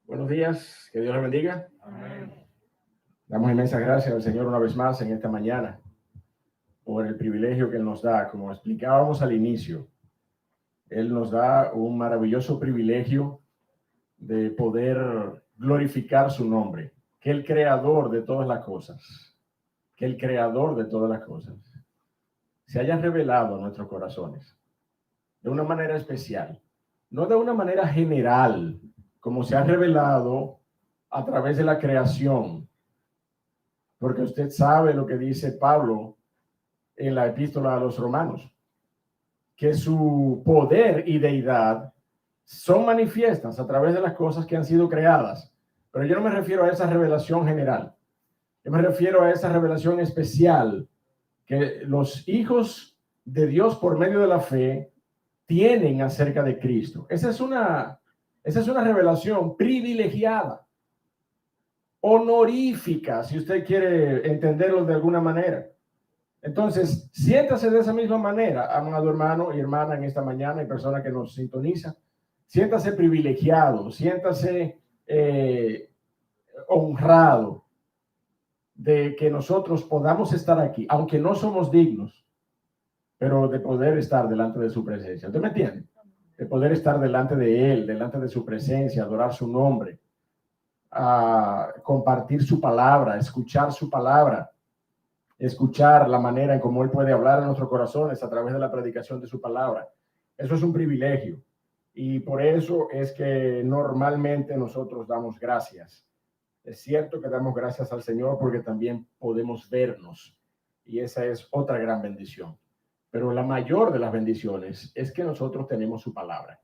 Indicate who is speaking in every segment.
Speaker 1: Buenos días, que Dios les bendiga.
Speaker 2: Amén.
Speaker 1: Damos inmensas gracias al Señor una vez más en esta mañana por el privilegio que Él nos da. Como explicábamos al inicio, Él nos da un maravilloso privilegio de poder glorificar su nombre, que el creador de todas las cosas, se haya revelado a nuestros corazones de una manera especial, no de una manera general, como se ha revelado a través de la creación, porque usted sabe lo que dice Pablo en la epístola a los Romanos, que su poder y deidad son manifiestas a través de las cosas que han sido creadas. Pero yo no me refiero a esa revelación general, yo me refiero a esa revelación especial que los hijos de Dios por medio de la fe tienen acerca de Cristo. Esa es una revelación privilegiada, honorífica, si usted quiere entenderlo de alguna manera. Entonces, siéntase de esa misma manera, amado hermano y hermana, en esta mañana, y persona que nos sintoniza. Siéntase privilegiado, siéntase honrado de que nosotros podamos estar aquí, aunque no somos dignos, pero de poder estar delante de su presencia. ¿Usted me entiende? De poder estar delante de Él, delante de su presencia, adorar su nombre, a compartir su palabra, escuchar su palabra, escuchar la manera en cómo Él puede hablar a nuestros corazones a través de la predicación de su palabra. Eso es un privilegio y por eso es que normalmente nosotros damos gracias. Es cierto que damos gracias al Señor porque también podemos vernos y esa es otra gran bendición. Pero la mayor de las bendiciones es que nosotros tenemos su palabra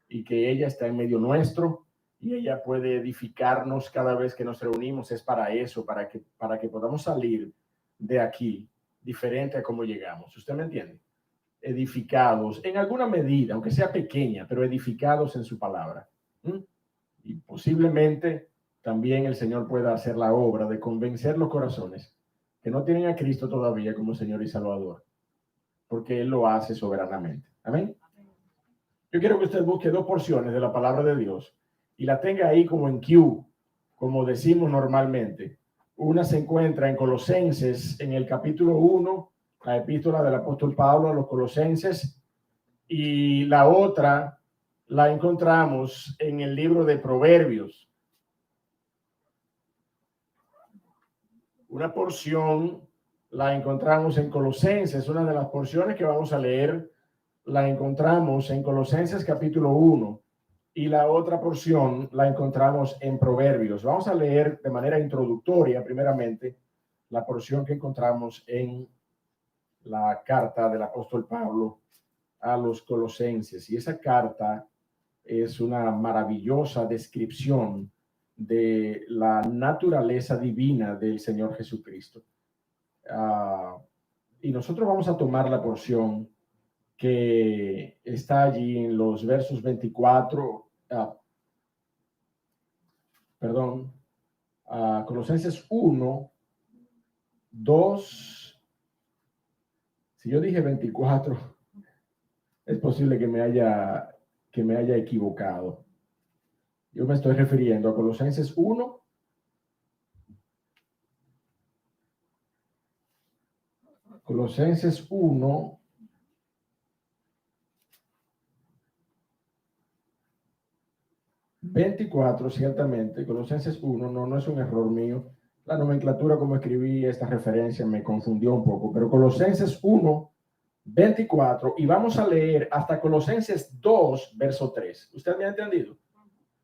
Speaker 1: y que ella está en medio nuestro y ella puede edificarnos cada vez que nos reunimos. Es para eso, para que podamos salir de aquí diferente a cómo llegamos. ¿Usted me entiende? Edificados en alguna medida, aunque sea pequeña, pero edificados en su palabra. Y posiblemente también el Señor pueda hacer la obra de convencer los corazones que no tienen a Cristo todavía como Señor y Salvador, porque Él lo hace soberanamente. Amén. Yo quiero que usted busque 2 porciones de la palabra de Dios y la tenga ahí como en queue, como decimos normalmente. Una se encuentra en Colosenses, en el capítulo 1, la epístola del apóstol Pablo a los Colosenses, y la otra la encontramos en el libro de Proverbios. Una porción la encontramos en Colosenses, una de las porciones que vamos a leer la encontramos en Colosenses capítulo 1 y la otra porción la encontramos en Proverbios. Vamos a leer de manera introductoria primeramente la porción que encontramos en la carta del apóstol Pablo a los Colosenses, y esa carta es una maravillosa descripción de la naturaleza divina del Señor Jesucristo. Y nosotros vamos a tomar la porción que está allí en los versos 24, Colosenses 1, 2, si yo dije 24, es posible que me haya equivocado. Yo me estoy refiriendo a Colosenses 1, Colosenses 1, ...24, ciertamente, Colosenses 1, no es un error mío. La nomenclatura como escribí esta referencia me confundió un poco, pero Colosenses 1, 24, y vamos a leer hasta Colosenses 2, verso 3. ¿Usted me ha entendido?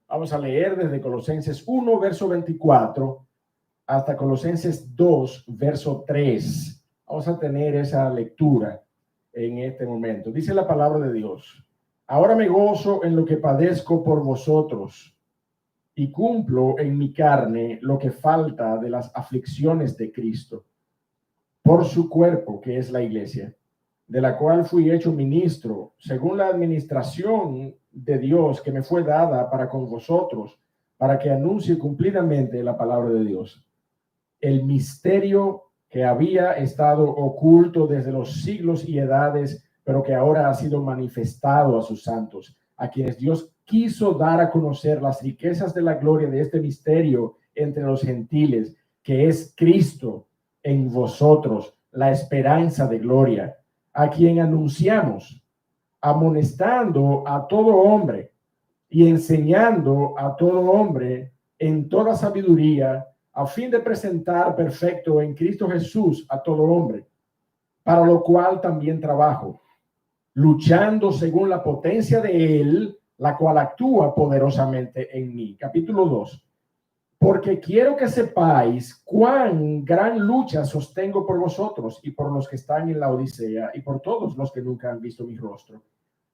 Speaker 1: Vamos a leer desde Colosenses 1, verso 24, hasta Colosenses 2, verso 3. Vamos a tener esa lectura en este momento. Dice la palabra de Dios: ahora me gozo en lo que padezco por vosotros y cumplo en mi carne lo que falta de las aflicciones de Cristo, por su cuerpo, que es la iglesia, de la cual fui hecho ministro, según la administración de Dios que me fue dada para con vosotros, para que anuncie cumplidamente la palabra de Dios, el misterio que había estado oculto desde los siglos y edades, pero que ahora ha sido manifestado a sus santos, a quienes Dios quiso dar a conocer las riquezas de la gloria de este misterio entre los gentiles, que es Cristo en vosotros, la esperanza de gloria, a quien anunciamos, amonestando a todo hombre y enseñando a todo hombre en toda sabiduría, a fin de presentar perfecto en Cristo Jesús a todo hombre, para lo cual también trabajo, luchando según la potencia de Él, la cual actúa poderosamente en mí. Capítulo 2. Porque quiero que sepáis cuán gran lucha sostengo por vosotros y por los que están en la Odisea y por todos los que nunca han visto mi rostro,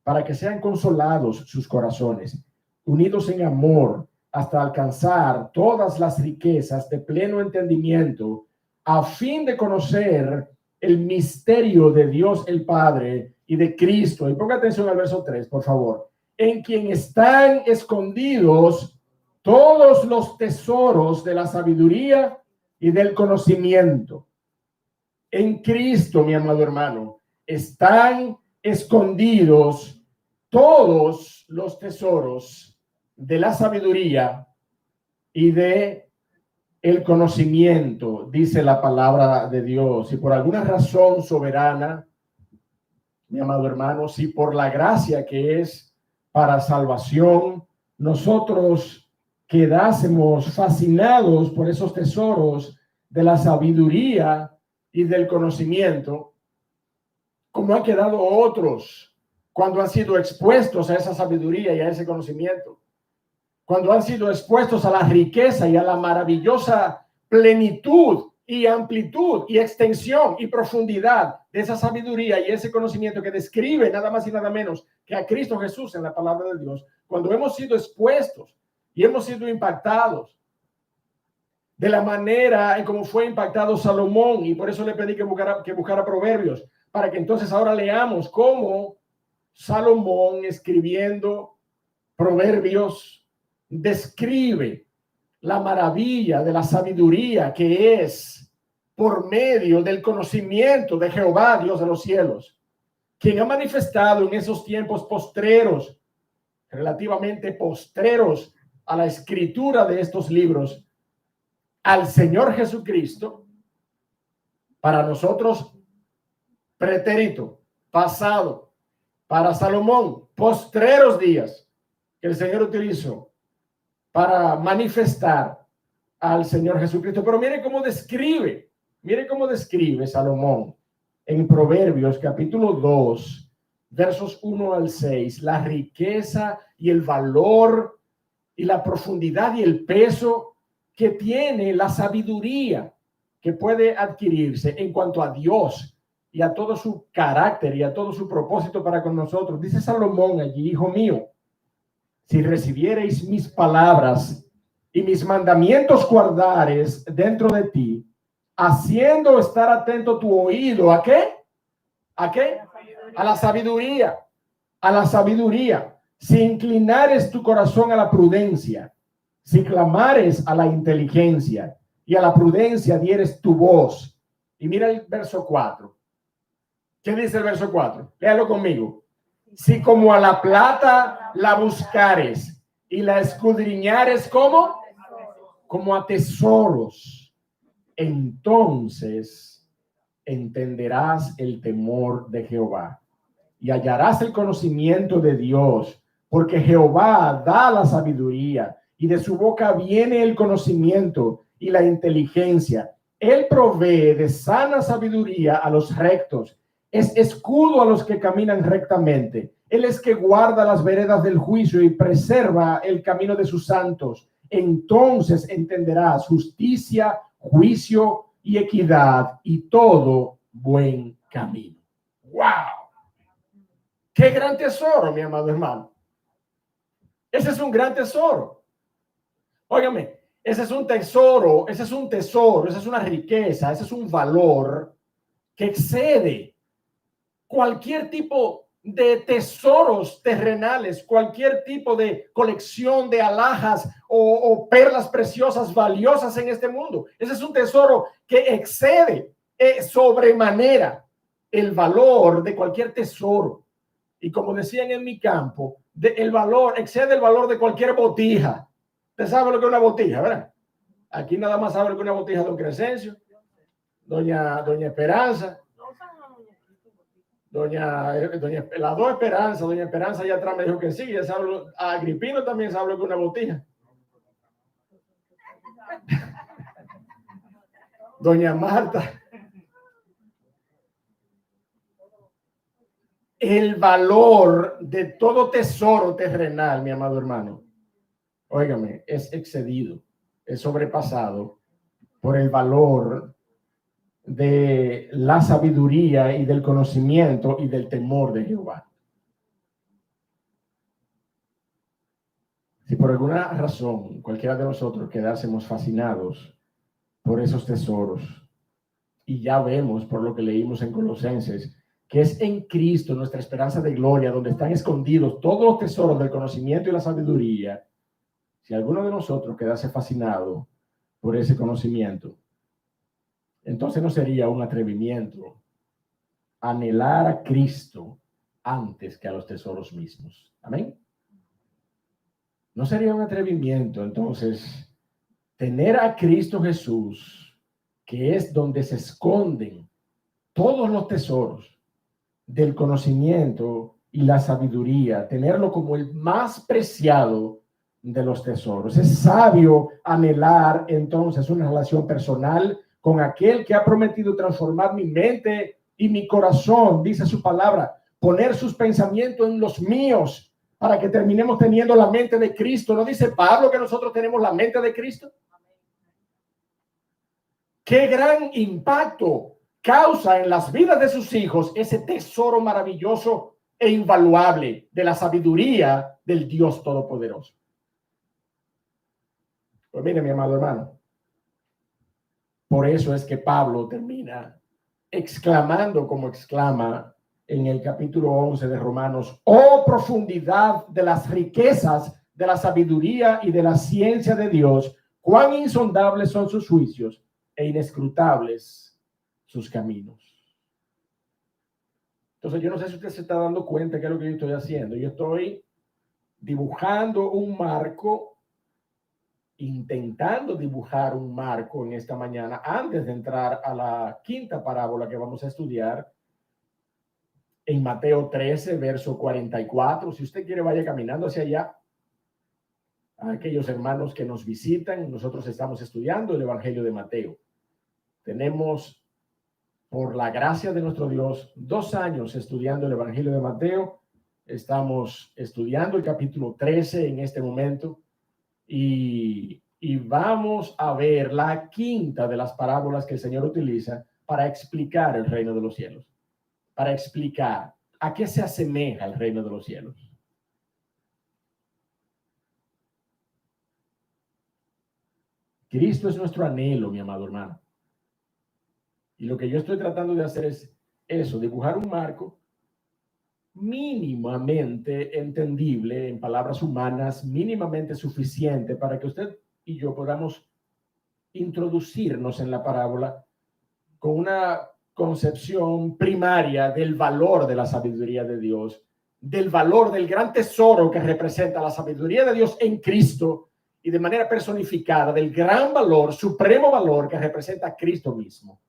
Speaker 1: para que sean consolados sus corazones, unidos en amor, hasta alcanzar todas las riquezas de pleno entendimiento, a fin de conocer el misterio de Dios el Padre y de Cristo. Y ponga atención al verso 3, por favor. En quien están escondidos todos los tesoros de la sabiduría y del conocimiento. En Cristo, mi amado hermano, están escondidos todos los tesoros de la sabiduría y de el conocimiento, dice la palabra de Dios. Y por alguna razón soberana, mi amado hermano, si por la gracia que es para salvación, nosotros quedásemos fascinados por esos tesoros de la sabiduría y del conocimiento, como han quedado otros cuando han sido expuestos a esa sabiduría y a ese conocimiento, cuando han sido expuestos a la riqueza y a la maravillosa plenitud y amplitud y extensión y profundidad de esa sabiduría y ese conocimiento que describe nada más y nada menos que a Cristo Jesús en la palabra de Dios. Cuando hemos sido expuestos y hemos sido impactados de la manera en cómo fue impactado Salomón, y por eso le pedí que buscara Proverbios, para que entonces ahora leamos cómo Salomón, escribiendo Proverbios, describe la maravilla de la sabiduría que es por medio del conocimiento de Jehová, Dios de los cielos, quien ha manifestado en esos tiempos postreros, relativamente postreros a la escritura de estos libros, al Señor Jesucristo, para nosotros pretérito, pasado, para Salomón, postreros días que el Señor utilizó para manifestar al Señor Jesucristo. Pero mire cómo describe Salomón en Proverbios capítulo 2, versos 1 al 6, la riqueza y el valor y la profundidad y el peso que tiene la sabiduría que puede adquirirse en cuanto a Dios y a todo su carácter y a todo su propósito para con nosotros. Dice Salomón allí: hijo mío, si recibiereis mis palabras y mis mandamientos guardares dentro de ti, haciendo estar atento tu oído, ¿a qué? ¿A qué? A la sabiduría. A la sabiduría. Si inclinares tu corazón a la prudencia, si clamares a la inteligencia y a la prudencia dieres tu voz. Y mira el verso 4. ¿Qué dice el verso 4? Léalo conmigo. Si como a la plata la buscares y la escudriñares, ¿cómo? Como a tesoros, entonces entenderás el temor de Jehová y hallarás el conocimiento de Dios, porque Jehová da la sabiduría y de su boca viene el conocimiento y la inteligencia. Él provee de sana sabiduría a los rectos, es escudo a los que caminan rectamente. Él es que guarda las veredas del juicio y preserva el camino de sus santos. Entonces entenderás justicia, juicio y equidad y todo buen camino. ¡Wow! ¡Qué gran tesoro, mi amado hermano! Ese es un gran tesoro. Óigame, ese es un tesoro, esa es una riqueza, ese es un valor que excede cualquier tipo de tesoros terrenales, cualquier tipo de colección de alhajas o perlas preciosas valiosas en este mundo. Ese es un tesoro que excede sobremanera el valor de cualquier tesoro Y como decían en mi campo, el valor excede el valor de cualquier botija. Usted sabe lo que es una botija, ¿verdad? Aquí nada más sabe lo que es una botija don Crescencio, doña Esperanza, las dos Esperanza, doña Esperanza allá atrás me dijo que sí, ya sabe, Agripino también sabe lo que es una botija. Doña Marta. El valor de todo tesoro terrenal, mi amado hermano, óigame, es excedido, es sobrepasado por el valor de la sabiduría y del conocimiento y del temor de Jehová. Si por alguna razón cualquiera de nosotros quedásemos fascinados por esos tesoros, y ya vemos por lo que leímos en Colosenses, que es en Cristo nuestra esperanza de gloria, donde están escondidos todos los tesoros del conocimiento y la sabiduría. Si alguno de nosotros quedase fascinado por ese conocimiento, entonces no sería un atrevimiento anhelar a Cristo antes que a los tesoros mismos. Amén. No sería un atrevimiento, entonces, tener a Cristo Jesús, que es donde se esconden todos los tesoros del conocimiento y la sabiduría, tenerlo como el más preciado de los tesoros. Es sabio anhelar entonces una relación personal con aquel que ha prometido transformar mi mente y mi corazón, dice su palabra, poner sus pensamientos en los míos para que terminemos teniendo la mente de Cristo. ¿No dice Pablo que nosotros tenemos la mente de Cristo? ¡Qué gran impacto causa en las vidas de sus hijos ese tesoro maravilloso e invaluable de la sabiduría del Dios Todopoderoso! Pues mire, mi amado hermano, por eso es que Pablo termina exclamando como exclama en el capítulo 11 de Romanos: ¡oh profundidad de las riquezas de la sabiduría y de la ciencia de Dios! ¡Cuán insondables son sus juicios e inescrutables sus caminos! Entonces, yo no sé si usted se está dando cuenta de qué es lo que yo estoy haciendo. Yo estoy dibujando un marco, intentando dibujar un marco en esta mañana, antes de entrar a la quinta parábola que vamos a estudiar en Mateo 13, verso 44. Si usted quiere, vaya caminando hacia allá. A aquellos hermanos que nos visitan, nosotros estamos estudiando el Evangelio de Mateo. Tenemos, por la gracia de nuestro Dios, 2 años estudiando el Evangelio de Mateo. Estamos estudiando el capítulo 13 en este momento y vamos a ver la quinta de las parábolas que el Señor utiliza para explicar el reino de los cielos, para explicar a qué se asemeja el reino de los cielos. Cristo es nuestro anhelo, mi amado hermano. Y lo que yo estoy tratando de hacer es eso, dibujar un marco mínimamente entendible en palabras humanas, mínimamente suficiente para que usted y yo podamos introducirnos en la parábola con una concepción primaria del valor de la sabiduría de Dios, del valor del gran tesoro que representa la sabiduría de Dios en Cristo y de manera personificada del gran valor, supremo valor que representa a Cristo mismo.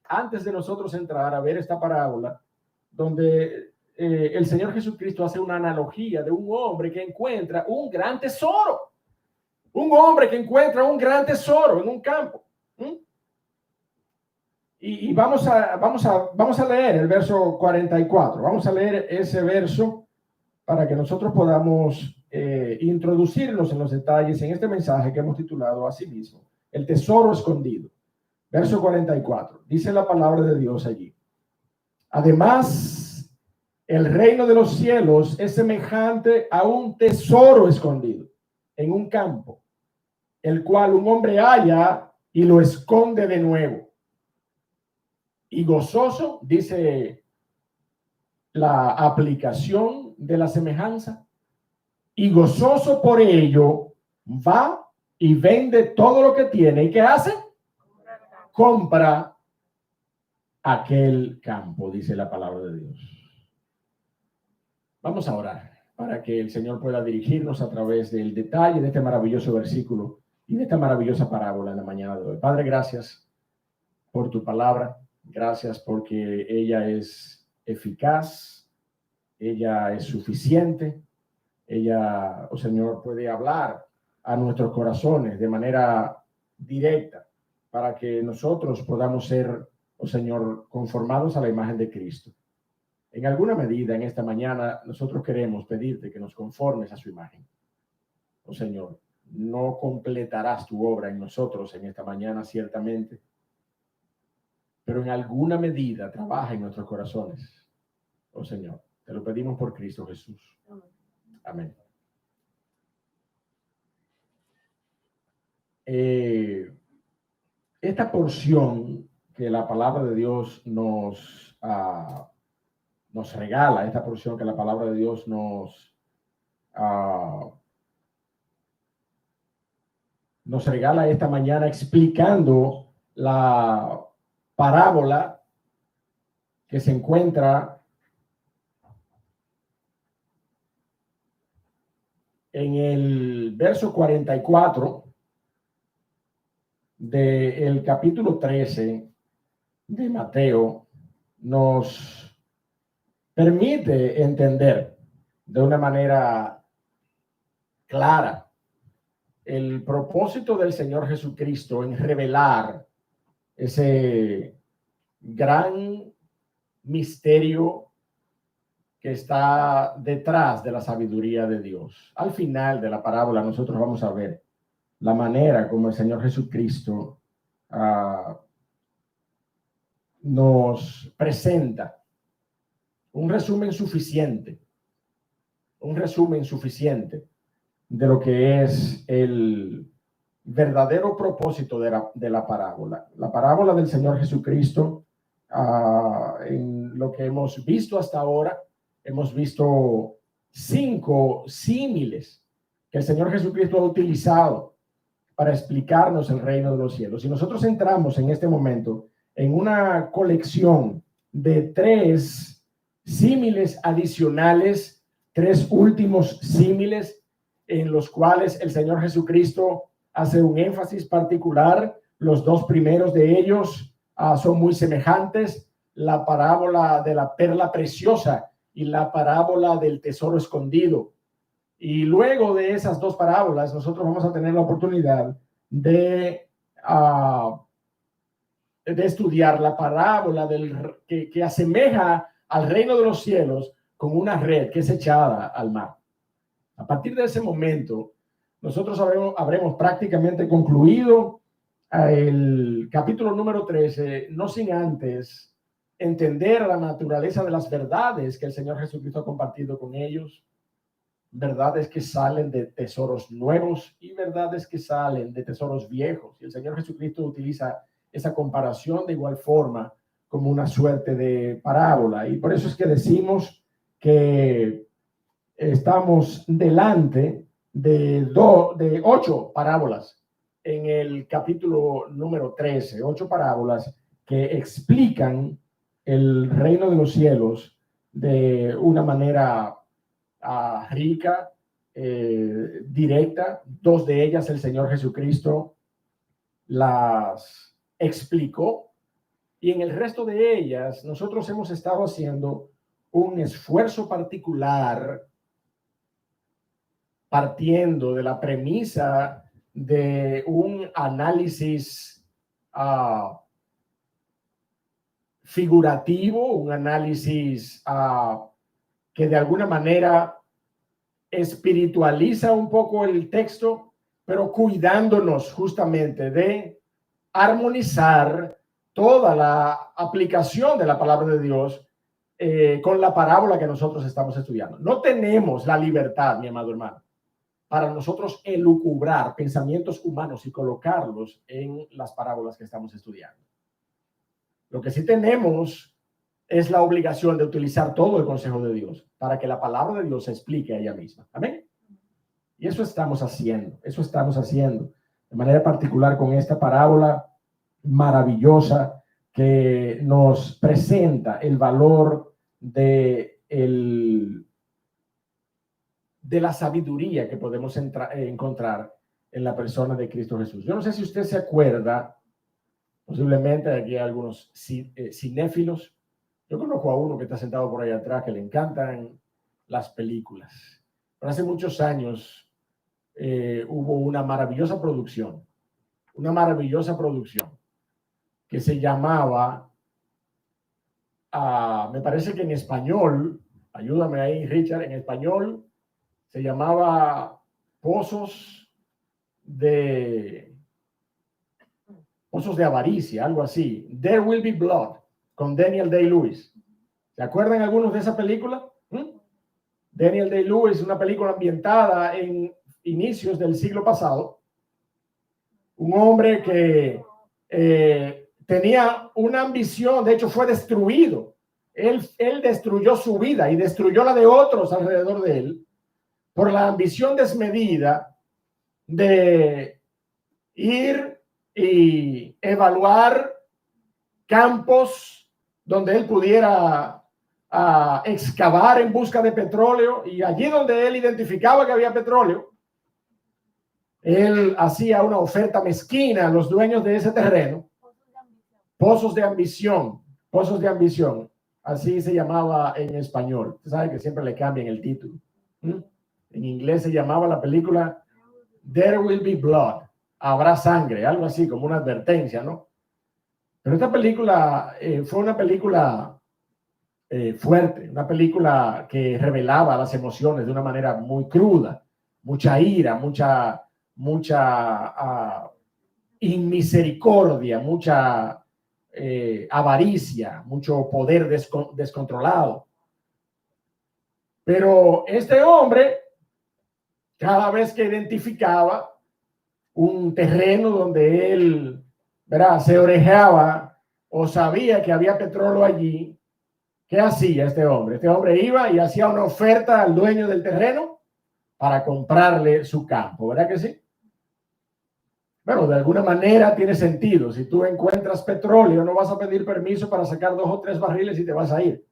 Speaker 1: Antes de nosotros entrar a ver esta parábola, donde el Señor Jesucristo hace una analogía de un hombre que encuentra un gran tesoro, un hombre que encuentra un gran tesoro en un campo. Y vamos a leer el verso 44. Vamos a leer ese verso para que nosotros podamos introducirnos en los detalles en este mensaje que hemos titulado así mismo, el tesoro escondido. Verso 44. Dice la palabra de Dios allí: además, el reino de los cielos es semejante a un tesoro escondido en un campo, el cual un hombre halla y lo esconde de nuevo. Y gozoso, dice la aplicación de la semejanza, y gozoso por ello va y vende todo lo que tiene. ¿Y qué hace? Compra aquel campo, dice la palabra de Dios. Vamos a orar para que el Señor pueda dirigirnos a través del detalle de este maravilloso versículo y de esta maravillosa parábola en la mañana de hoy. Padre, gracias por tu palabra. Gracias porque ella es eficaz, ella es suficiente. Ella, oh Señor, puede hablar a nuestros corazones de manera directa para que nosotros podamos ser, oh Señor, conformados a la imagen de Cristo. En alguna medida, en esta mañana, nosotros queremos pedirte que nos conformes a su imagen. Oh Señor, no completarás tu obra en nosotros en esta mañana, ciertamente, pero en alguna medida trabaja en nuestros corazones. Oh Señor, te lo pedimos por Cristo Jesús. Amén. Esta porción que la palabra de Dios nos regala, esta porción que la palabra de Dios nos regala esta mañana explicando la parábola que se encuentra en el verso 44 del capítulo 13 de Mateo, nos permite entender de una manera clara el propósito del Señor Jesucristo en revelar ese gran misterio que está detrás de la sabiduría de Dios. Al final de la parábola nosotros vamos a ver la manera como el Señor Jesucristo nos presenta un resumen suficiente de lo que es el verdadero propósito de la parábola. La parábola del Señor Jesucristo, en lo que hemos visto hasta ahora, hemos visto 5 símiles que el Señor Jesucristo ha utilizado para explicarnos el reino de los cielos. Y nosotros entramos en este momento en una colección de 3 símiles adicionales, 3 últimos símiles en los cuales el Señor Jesucristo hace un énfasis particular. Los 2 primeros de ellos son muy semejantes: la parábola de la perla preciosa y la parábola del tesoro escondido. Y luego de esas 2 parábolas, nosotros vamos a tener la oportunidad de estudiar la parábola que asemeja al reino de los cielos con una red que es echada al mar. A partir de ese momento, nosotros habremos prácticamente concluido el capítulo número 13, no sin antes entender la naturaleza de las verdades que el Señor Jesucristo ha compartido con ellos, verdades que salen de tesoros nuevos y verdades que salen de tesoros viejos. Y el Señor Jesucristo utiliza esa comparación de igual forma como una suerte de parábola. Y por eso es que decimos que estamos delante de 8 parábolas en el capítulo número 13, 8 parábolas que explican el reino de los cielos de una manera rica, directa. 2 de ellas el Señor Jesucristo las explicó, y en el resto de ellas nosotros hemos estado haciendo un esfuerzo particular partiendo de la premisa de un análisis figurativo, un análisis que de alguna manera espiritualiza un poco el texto, pero cuidándonos justamente de armonizar toda la aplicación de la palabra de Dios con la parábola que nosotros estamos estudiando. No tenemos la libertad, mi amado hermano, para nosotros elucubrar pensamientos humanos y colocarlos en las parábolas que estamos estudiando. Lo que sí tenemos es la obligación de utilizar todo el consejo de Dios para que la palabra de Dios se explique a ella misma. Amén. Y eso estamos haciendo de manera particular con esta parábola maravillosa que nos presenta el valor de el de la sabiduría que podemos encontrar en la persona de Cristo Jesús. Yo no sé si usted se acuerda, posiblemente aquí hay algunos cinéfilos. Yo conozco a uno que está sentado por ahí atrás que le encantan las películas. Pero hace muchos años hubo una maravillosa producción que se llamaba, me parece que en español, ayúdame ahí Richard, en español se llamaba Pozos de Avaricia, algo así. There Will Be Blood, con Daniel Day-Lewis. ¿Se acuerdan algunos de esa película? Daniel Day-Lewis, una película ambientada en inicios del siglo pasado. Un hombre que tenía una ambición, de hecho fue destruido. Él destruyó su vida y destruyó la de otros alrededor de él por la ambición desmedida de ir y evaluar campos donde él pudiera excavar en busca de petróleo, y allí donde él identificaba que había petróleo, él hacía una oferta mezquina a los dueños de ese terreno. Pozos de ambición, así se llamaba en español. Usted sabe que siempre le cambian el título. En inglés se llamaba la película There Will Be Blood, habrá sangre, algo así como una advertencia, ¿no? Pero esta película fue una película fuerte, una película que revelaba las emociones de una manera muy cruda, mucha ira, mucha inmisericordia, mucha avaricia, mucho poder descontrolado. Pero este hombre, cada vez que identificaba un terreno donde él, ¿verdad?, se orejeaba o sabía que había petróleo allí, ¿qué hacía este hombre? Este hombre iba y hacía una oferta al dueño del terreno para comprarle su campo, ¿verdad que sí? Bueno, de alguna manera tiene sentido. Si tú encuentras petróleo, no vas a pedir permiso para sacar 2 o 3 barriles y te vas a ir.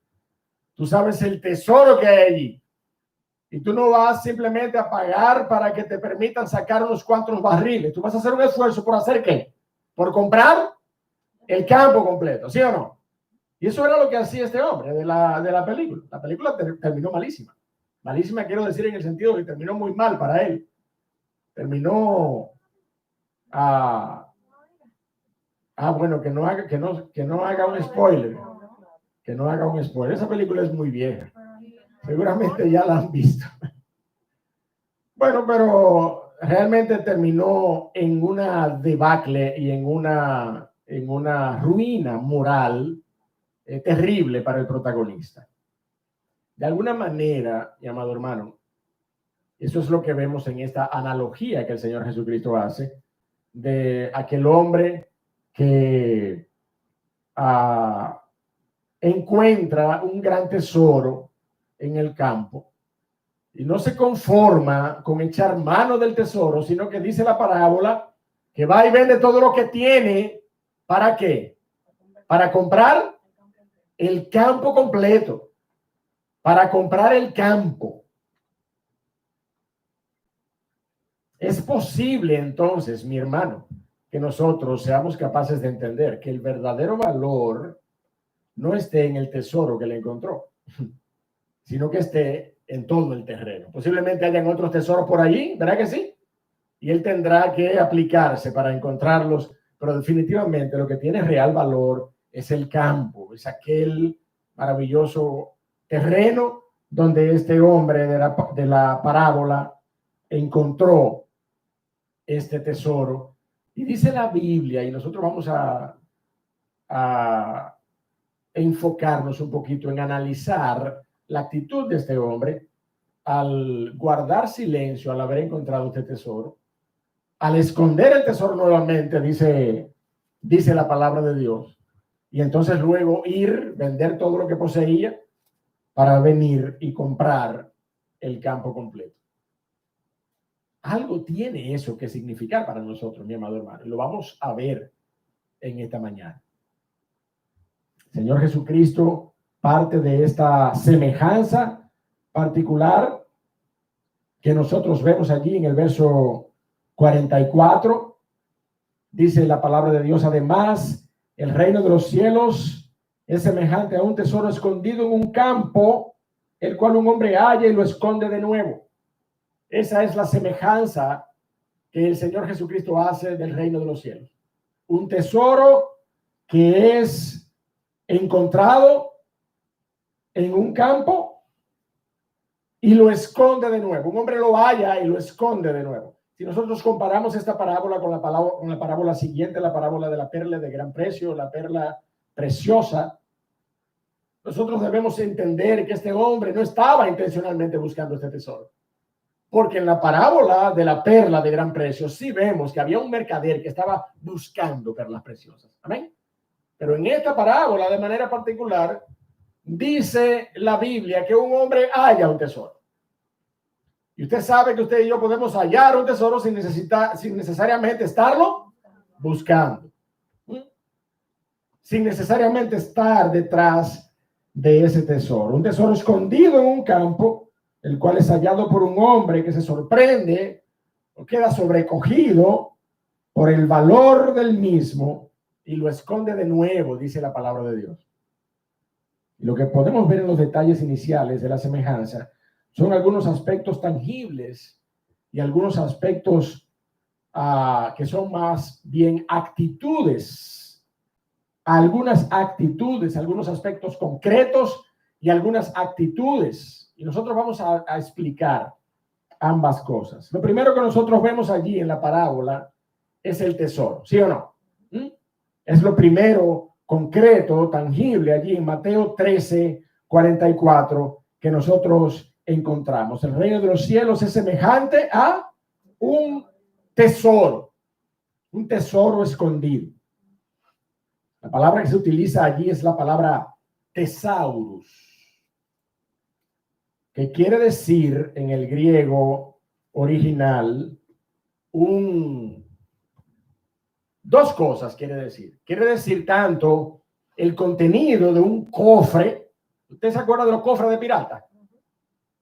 Speaker 1: Tú sabes el tesoro que hay allí. Y tú no vas simplemente a pagar para que te permitan sacar unos cuantos barriles. Tú vas a hacer un esfuerzo por hacer ¿qué? Por comprar el campo completo, ¿sí o no? Y eso era lo que hacía este hombre de la película. La película terminó malísima. Malísima quiero decir en el sentido que terminó muy mal para él. Terminó... bueno, que no haga un spoiler. Que no haga un spoiler. Esa película es muy vieja. Seguramente ya la han visto. Bueno, pero realmente terminó en una debacle y en una ruina moral terrible para el protagonista. De alguna manera, mi amado hermano, eso es lo que vemos en esta analogía que el Señor Jesucristo hace de aquel hombre que encuentra un gran tesoro en el campo y no se conforma con echar mano del tesoro, sino que dice la parábola que va y vende todo lo que tiene. ¿Para qué? Para comprar el campo completo, para comprar el campo. Es posible entonces, mi hermano, que nosotros seamos capaces de entender que el verdadero valor no esté en el tesoro que le encontró, sino que esté en todo el terreno. Posiblemente hayan otros tesoros por allí, ¿verdad que sí? Y él tendrá que aplicarse para encontrarlos, pero definitivamente lo que tiene real valor es el campo, es aquel maravilloso terreno donde este hombre de la parábola encontró este tesoro. Y dice la Biblia, y nosotros vamos a enfocarnos un poquito en analizar la actitud de este hombre al guardar silencio al haber encontrado este tesoro, al esconder el tesoro nuevamente, dice la palabra de Dios, y entonces luego vender todo lo que poseía para venir y comprar el campo completo. Algo tiene eso que significar para nosotros, mi amado hermano, y lo vamos a ver en esta mañana. Señor Jesucristo parte de esta semejanza particular que nosotros vemos allí en el verso 44, dice la palabra de Dios: además, el reino de los cielos es semejante a un tesoro escondido en un campo, el cual un hombre halla y lo esconde de nuevo. Esa es la semejanza que el Señor Jesucristo hace del reino de los cielos. Un tesoro que es encontrado en un campo y lo esconde de nuevo. Un hombre lo halla y lo esconde de nuevo. Si nosotros comparamos esta parábola con la parábola siguiente, la parábola de la perla de gran precio, la perla preciosa, nosotros debemos entender que este hombre no estaba intencionalmente buscando este tesoro. Porque en la parábola de la perla de gran precio sí vemos que había un mercader que estaba buscando perlas preciosas. Amén. Pero en esta parábola, de manera particular, dice la Biblia que un hombre halla un tesoro. Y usted sabe que usted y yo podemos hallar un tesoro sin necesariamente estarlo buscando. Sin necesariamente estar detrás de ese tesoro. Un tesoro escondido en un campo, el cual es hallado por un hombre que se sorprende o queda sobrecogido por el valor del mismo y lo esconde de nuevo, dice la palabra de Dios. Y lo que podemos ver en los detalles iniciales de la semejanza son algunos aspectos tangibles y algunos aspectos que son más bien actitudes. Algunas actitudes, algunos aspectos concretos y algunas actitudes. Y nosotros vamos a explicar ambas cosas. Lo primero que nosotros vemos allí en la parábola es el tesoro, ¿sí o no? Es lo primero concreto, tangible, allí en Mateo 13:44 que nosotros encontramos. El reino de los cielos es semejante a un tesoro escondido. La palabra que se utiliza allí es la palabra tesaurus, que quiere decir en el griego original dos cosas quiere decir. Quiere decir tanto el contenido de un cofre. ¿Usted se acuerda de los cofres de pirata?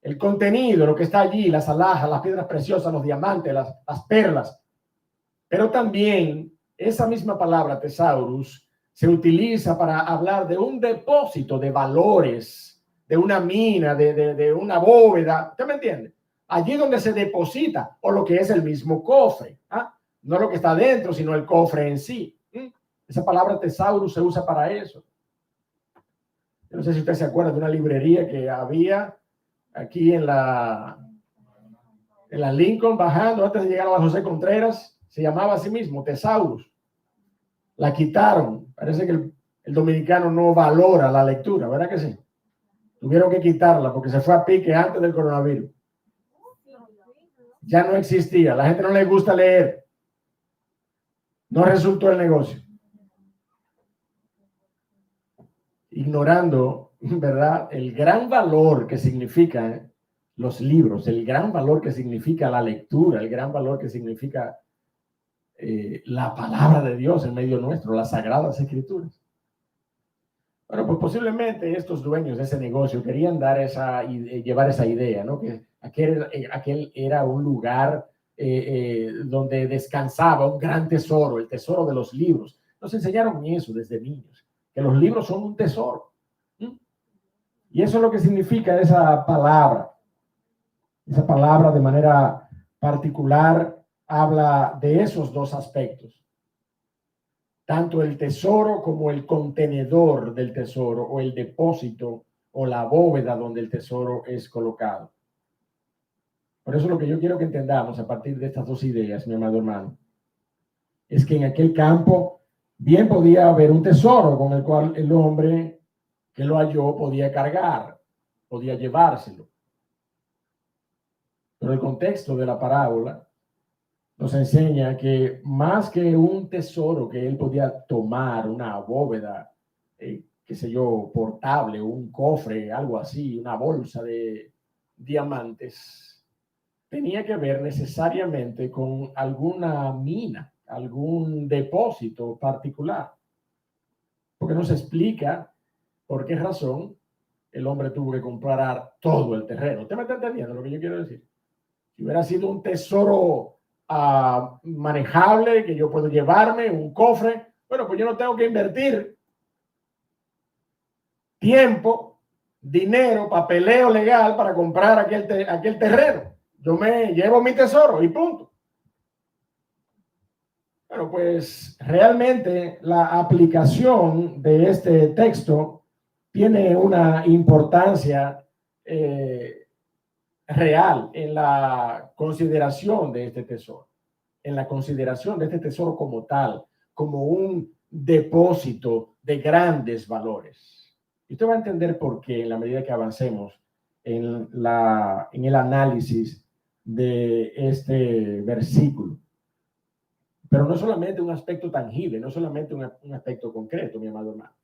Speaker 1: El contenido, lo que está allí, las alhajas, las piedras preciosas, los diamantes, las perlas. Pero también esa misma palabra tesaurus se utiliza para hablar de un depósito de valores, de una mina, de una bóveda. ¿Usted me entiende? Allí donde se deposita, o lo que es el mismo cofre. No lo que está dentro, sino el cofre en sí. Esa palabra tesaurus se usa para eso. Yo no sé si usted se acuerda de una librería que había aquí en la Lincoln, bajando antes de llegar a la José Contreras. Se llamaba así mismo, Tesaurus. La quitaron. Parece que el dominicano no valora la lectura, ¿verdad que sí? Tuvieron que quitarla porque se fue a pique antes del coronavirus. Ya no existía. La gente no le gusta leer. No resultó el negocio. Ignorando, ¿verdad?, el gran valor que significan los libros, el gran valor que significa la lectura, el gran valor que significa la palabra de Dios en medio nuestro, las sagradas escrituras. Bueno, pues posiblemente estos dueños de ese negocio querían llevar esa idea, ¿no? Que aquel era un lugar donde descansaba un gran tesoro, el tesoro de los libros. Nos enseñaron eso desde niños, que los libros son un tesoro. Y eso es lo que significa esa palabra. Esa palabra de manera particular habla de esos dos aspectos. Tanto el tesoro como el contenedor del tesoro, o el depósito o la bóveda donde el tesoro es colocado. Por eso lo que yo quiero que entendamos a partir de estas dos ideas, mi amado hermano, es que en aquel campo bien podía haber un tesoro con el cual el hombre que lo halló podía cargar, podía llevárselo. Pero el contexto de la parábola nos enseña que más que un tesoro que él podía tomar, una bóveda, qué sé yo, portable, un cofre, algo así, una bolsa de diamantes, tenía que ver necesariamente con alguna mina, algún depósito particular. Porque nos explica por qué razón el hombre tuvo que comprar todo el terreno. ¿Usted me está entendiendo lo que yo quiero decir? Si hubiera sido un tesoro manejable, que yo puedo llevarme, un cofre, bueno, pues yo no tengo que invertir tiempo, dinero, papeleo legal para comprar aquel terreno. Yo me llevo mi tesoro y punto. Bueno, pues realmente la aplicación de este texto tiene una importancia real en la consideración de este tesoro, en la consideración de este tesoro como tal, como un depósito de grandes valores. Y usted va a entender por qué en la medida que avancemos en el análisis de este versículo. Pero no solamente un aspecto tangible, no solamente un aspecto concreto, mi amado hermano.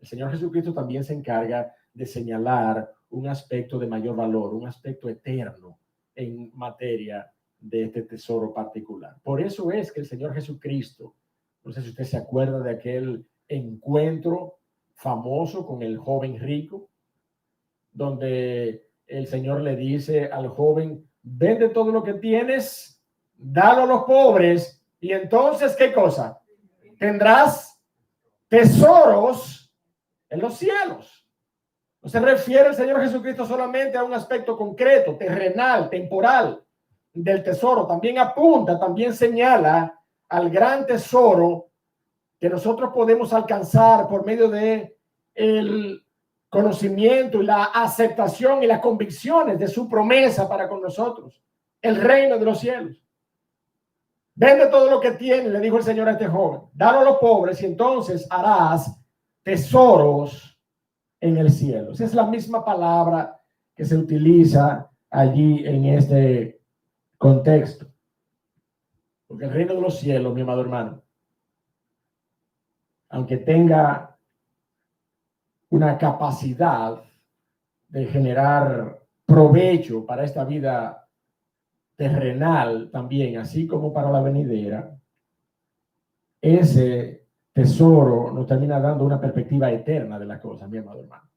Speaker 1: El Señor Jesucristo también se encarga de señalar un aspecto de mayor valor, un aspecto eterno en materia de este tesoro particular. Por eso es que el Señor Jesucristo, no sé si usted se acuerda de aquel encuentro famoso con el joven rico, donde el Señor le dice al joven, vende todo lo que tienes, dalo a los pobres, y entonces, ¿qué cosa? Tendrás tesoros en los cielos. No se refiere el Señor Jesucristo solamente a un aspecto concreto, terrenal, temporal del tesoro. También apunta, también señala al gran tesoro que nosotros podemos alcanzar por medio de el conocimiento y la aceptación y las convicciones de su promesa para con nosotros, el reino de los cielos. Vende todo lo que tienes, le dijo el Señor a este joven, dalo a los pobres y entonces harás tesoros en el cielo. Esa es la misma palabra que se utiliza allí en este contexto. Porque el reino de los cielos, mi amado hermano, aunque tenga una capacidad de generar provecho para esta vida terrenal también, así como para la venidera, ese tesoro nos termina dando una perspectiva eterna de las cosas, mi amado hermano.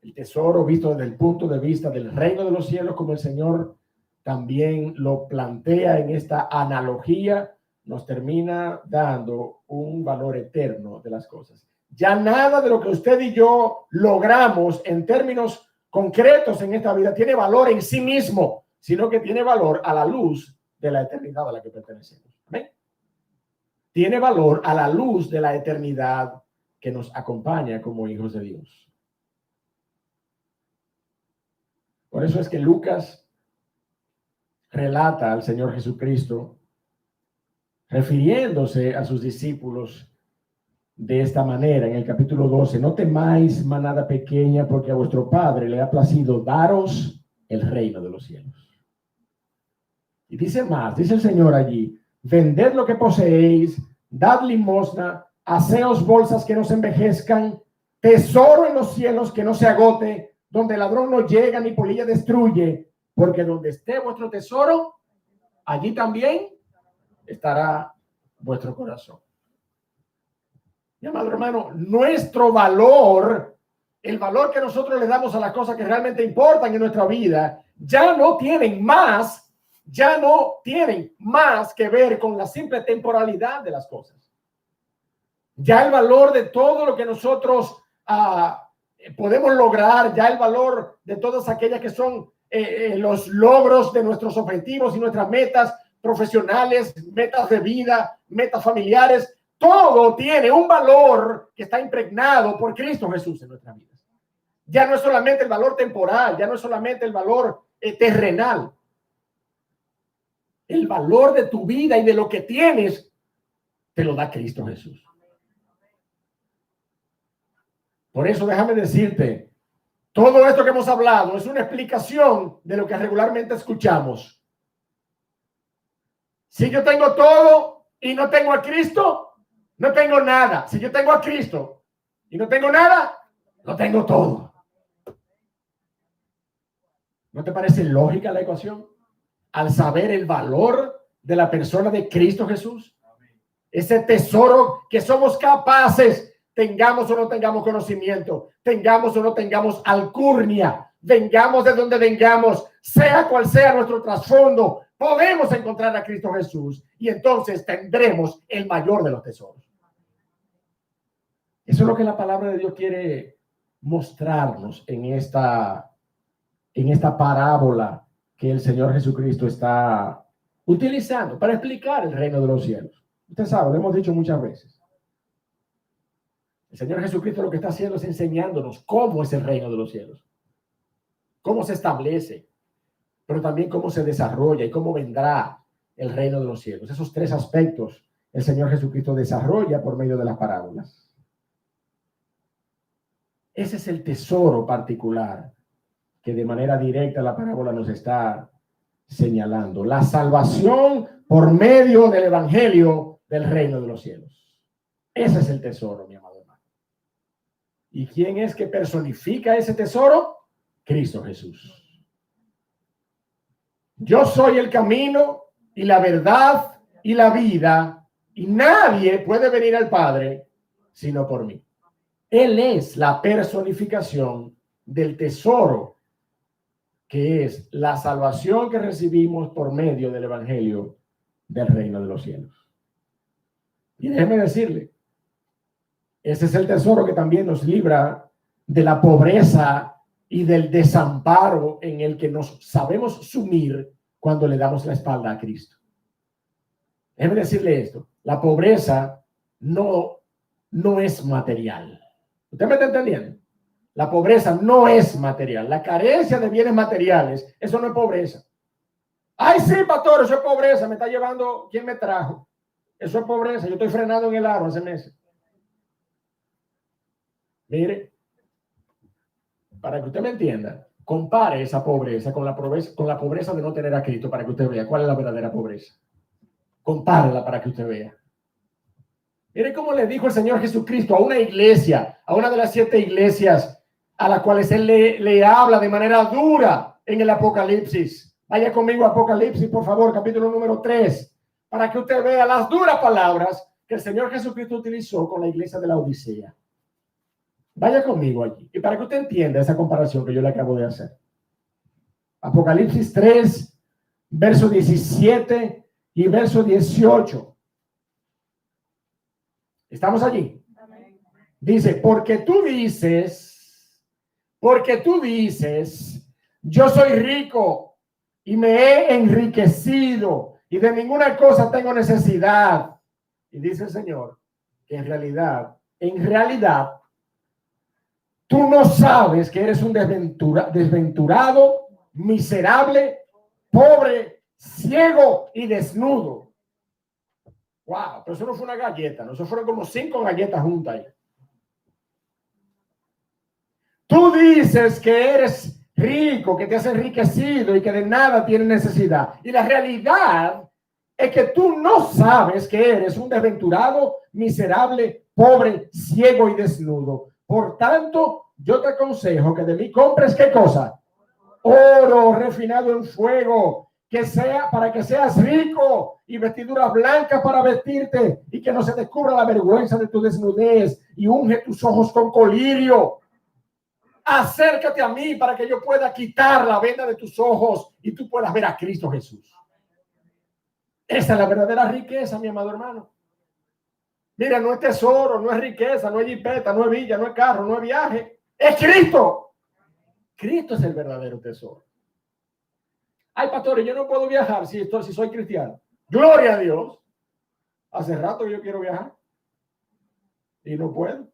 Speaker 1: El tesoro visto desde el punto de vista del reino de los cielos, como el Señor también lo plantea en esta analogía, nos termina dando un valor eterno de las cosas. Ya nada de lo que usted y yo logramos en términos concretos en esta vida tiene valor en sí mismo, sino que tiene valor a la luz de la eternidad a la que pertenecemos. ¿Amén? Tiene valor a la luz de la eternidad que nos acompaña como hijos de Dios. Por eso es que Lucas relata al Señor Jesucristo refiriéndose a sus discípulos de esta manera en el capítulo 12. No temáis, manada pequeña, porque a vuestro Padre le ha placido daros el reino de los cielos. Y dice más, dice el Señor allí, vended lo que poseéis, dad limosna, haceos bolsas que no se envejezcan, tesoro en los cielos que no se agote, donde el ladrón no llega ni polilla destruye, porque donde esté vuestro tesoro, allí también estará vuestro corazón. Mi amado hermano, nuestro valor, el valor que nosotros le damos a las cosas que realmente importan en nuestra vida, ya no tienen más que ver con la simple temporalidad de las cosas. Ya el valor de todo lo que nosotros podemos lograr, ya el valor de todas aquellas que son los logros de nuestros objetivos y nuestras metas profesionales, metas de vida, metas familiares, todo tiene un valor que está impregnado por Cristo Jesús en nuestra vida. Ya no es solamente el valor temporal, ya no es solamente el valor terrenal. El valor de tu vida y de lo que tienes te lo da Cristo Jesús. Por eso déjame decirte, todo esto que hemos hablado es una explicación de lo que regularmente escuchamos. Si yo tengo todo y no tengo a Cristo, no tengo nada. Si yo tengo a Cristo y no tengo nada, no tengo todo. ¿No te parece lógica la ecuación? Al saber el valor de la persona de Cristo Jesús, ese tesoro que somos capaces tengamos o no tengamos conocimiento, tengamos o no tengamos alcurnia, vengamos de donde vengamos, sea cual sea nuestro trasfondo, podemos encontrar a Cristo Jesús y entonces tendremos el mayor de los tesoros. Eso es lo que la palabra de Dios quiere mostrarnos en esta parábola que el Señor Jesucristo está utilizando para explicar el reino de los cielos. Usted sabe, lo hemos dicho muchas veces. El Señor Jesucristo lo que está haciendo es enseñándonos cómo es el reino de los cielos, cómo se establece, pero también cómo se desarrolla y cómo vendrá el reino de los cielos. Esos tres aspectos el Señor Jesucristo desarrolla por medio de las parábolas. Ese es el tesoro particular que de manera directa la parábola nos está señalando. La salvación por medio del evangelio del reino de los cielos. Ese es el tesoro, mi amado hermano. ¿Y quién es que personifica ese tesoro? Cristo Jesús. Yo soy el camino y la verdad y la vida, y nadie puede venir al Padre sino por mí. Él es la personificación del tesoro que es la salvación que recibimos por medio del evangelio del reino de los cielos. Y déjeme decirle, ese es el tesoro que también nos libra de la pobreza y del desamparo en el que nos sabemos sumir cuando le damos la espalda a Cristo. Déjeme decirle esto, la pobreza no es material. ¿Usted me está entendiendo? La pobreza no es material. La carencia de bienes materiales, eso no es pobreza. Ay, sí, pastor, eso es pobreza. Me está llevando quien me trajo. Eso es pobreza. Yo estoy frenado en el aro hace meses. Mire, para que usted me entienda, compare esa pobreza con la pobreza de no tener a Cristo para que usted vea cuál es la verdadera pobreza. Compárela para que usted vea. Mire cómo le dijo el Señor Jesucristo a una iglesia, a una de las 7 iglesias a las cuales Él le habla de manera dura en el Apocalipsis. Vaya conmigo a Apocalipsis, por favor, capítulo número 3, para que usted vea las duras palabras que el Señor Jesucristo utilizó con la iglesia de la Odisea. Vaya conmigo allí, y para que usted entienda esa comparación que yo le acabo de hacer. Apocalipsis 3, verso 17 y verso 18. ¿Estamos allí? Dice, porque tú dices, yo soy rico y me he enriquecido y de ninguna cosa tengo necesidad. Y dice el Señor que en realidad, tú no sabes que eres un desventurado, miserable, pobre, ciego y desnudo. Wow, pero eso no fue una galleta, ¿no? Eso fueron como 5 galletas juntas ahí. Tú dices que eres rico, que te has enriquecido y que de nada tienes necesidad. Y la realidad es que tú no sabes que eres un desventurado, miserable, pobre, ciego y desnudo. Por tanto, yo te aconsejo que de mí compres, ¿qué cosa? Oro refinado en fuego, que sea para que seas rico, y vestiduras blancas para vestirte y que no se descubra la vergüenza de tu desnudez, y unge tus ojos con colirio. Acércate a mí para que yo pueda quitar la venda de tus ojos y tú puedas ver a Cristo Jesús. Esa es la verdadera riqueza, mi amado hermano. Mira, no es tesoro, no es riqueza, no es jipeta, no es villa, no es carro, no es viaje. Es Cristo. Cristo es el verdadero tesoro. Ay, pastores, yo no puedo viajar si soy cristiano. Gloria a Dios. Hace rato yo quiero viajar y no puedo.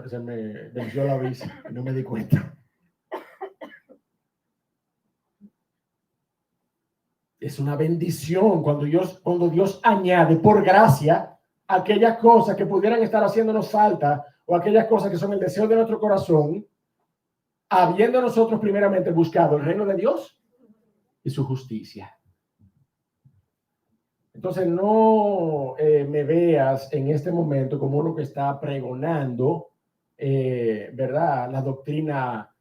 Speaker 1: Se me venció la visa y no me di cuenta. Es una bendición cuando Dios añade por gracia aquellas cosas que pudieran estar haciéndonos falta o aquellas cosas que son el deseo de nuestro corazón, habiendo nosotros primeramente buscado el reino de Dios y su justicia. Entonces no me veas en este momento como uno que está pregonando, ¿verdad? La doctrina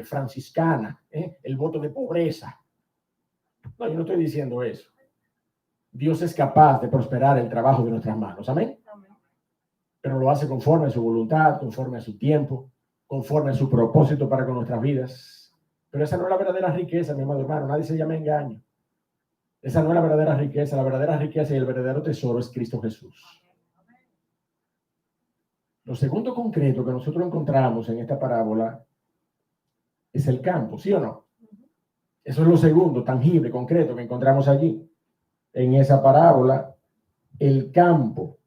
Speaker 1: franciscana, el voto de pobreza. No, yo no estoy diciendo eso. Dios es capaz de prosperar el trabajo de nuestras manos. Amén. Pero lo hace conforme a su voluntad, conforme a su tiempo, conforme a su propósito para con nuestras vidas. Pero esa no es la verdadera riqueza, mi amado hermano. Nadie se llama engaño. Esa no es la verdadera riqueza. La verdadera riqueza y el verdadero tesoro es Cristo Jesús. Lo segundo concreto que nosotros encontramos en esta parábola es el campo, ¿sí o no? Eso es lo segundo, tangible, concreto, que encontramos allí. En esa parábola, el campo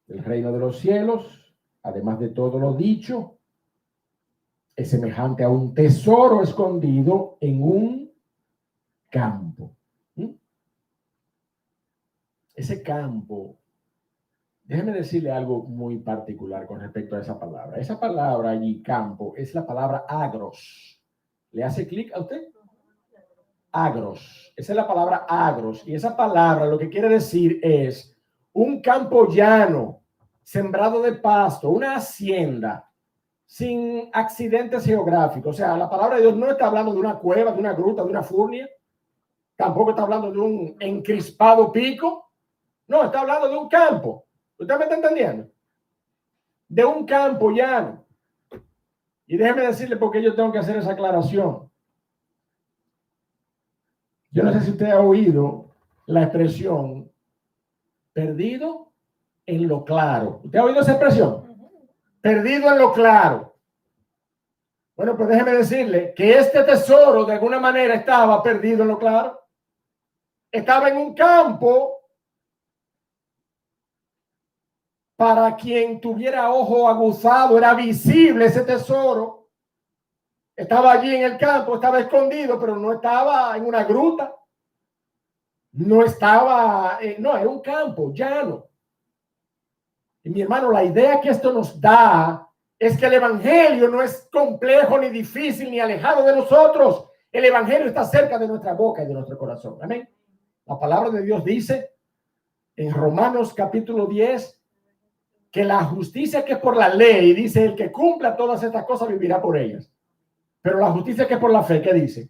Speaker 1: del reino de los cielos, además de todo lo dicho, es semejante a un tesoro escondido en un campo. Ese campo, déjeme decirle algo muy particular con respecto a esa palabra. Esa palabra allí, campo, es la palabra agros. ¿Le hace clic a usted? Agros. Esa es la palabra agros. Y esa palabra lo que quiere decir es un campo llano, sembrado de pasto, una hacienda, sin accidentes geográficos. O sea, la palabra de Dios no está hablando de una cueva, de una gruta, de una furnia. Tampoco está hablando de un encrispado pico. No, está hablando de un campo. ¿Usted me está entendiendo? De un campo llano. Y déjeme decirle por qué yo tengo que hacer esa aclaración. Yo no sé si usted ha oído la expresión perdido en lo claro. ¿Usted ha oído esa expresión? Perdido en lo claro. Bueno, pues déjeme decirle que este tesoro de alguna manera estaba perdido en lo claro. Estaba en un campo para quien tuviera ojo aguzado, era visible ese tesoro. Estaba allí en el campo, estaba escondido, pero no estaba en una gruta. No estaba, no, era un campo llano. Y mi hermano, la idea que esto nos da es que el evangelio no es complejo, ni difícil, ni alejado de nosotros. El evangelio está cerca de nuestra boca y de nuestro corazón. Amén. La palabra de Dios dice en Romanos capítulo 10 que la justicia que es por la ley, dice, el que cumpla todas estas cosas vivirá por ellas. Pero la justicia que es por la fe, ¿qué dice?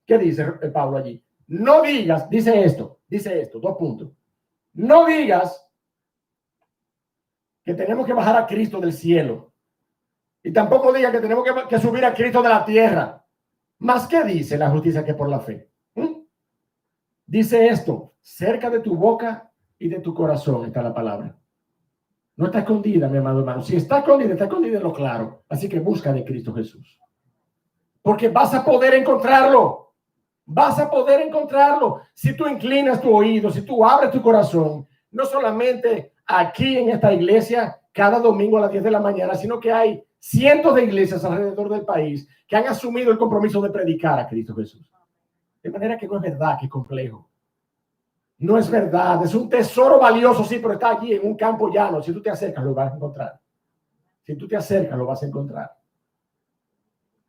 Speaker 1: ¿Qué dice Pablo allí? No digas, dice esto, 2 puntos. No digas que tenemos que bajar a Cristo del cielo. Y tampoco diga que tenemos que subir a Cristo de la tierra. ¿Más qué dice la justicia que es por la fe? Dice esto, cerca de tu boca y de tu corazón está la palabra. No está escondida, mi amado hermano. Si está escondida en lo claro. Así que busca de Cristo Jesús. Porque vas a poder encontrarlo. Vas a poder encontrarlo. Si tú inclinas tu oído, si tú abres tu corazón, no solamente aquí en esta iglesia, cada domingo a las 10 de la mañana, sino que hay cientos de iglesias alrededor del país que han asumido el compromiso de predicar a Cristo Jesús. De manera que no es verdad que es complejo. No es verdad, es un tesoro valioso, sí, pero está allí en un campo llano. Si tú te acercas, lo vas a encontrar. Si tú te acercas, lo vas a encontrar.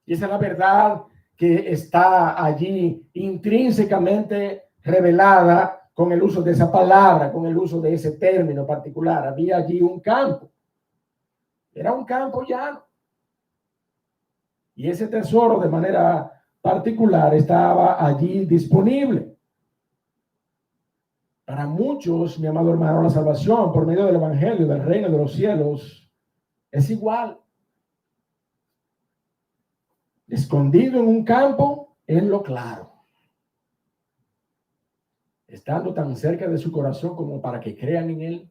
Speaker 1: Y esa es la verdad que está allí intrínsecamente revelada con el uso de esa palabra, con el uso de ese término particular. Había allí un campo. Era un campo llano. Y ese tesoro de manera particular estaba allí disponible. Para muchos, mi amado hermano, la salvación por medio del evangelio, del reino de los cielos, es igual. Escondido en un campo, en lo claro. Estando tan cerca de su corazón como para que crean en él,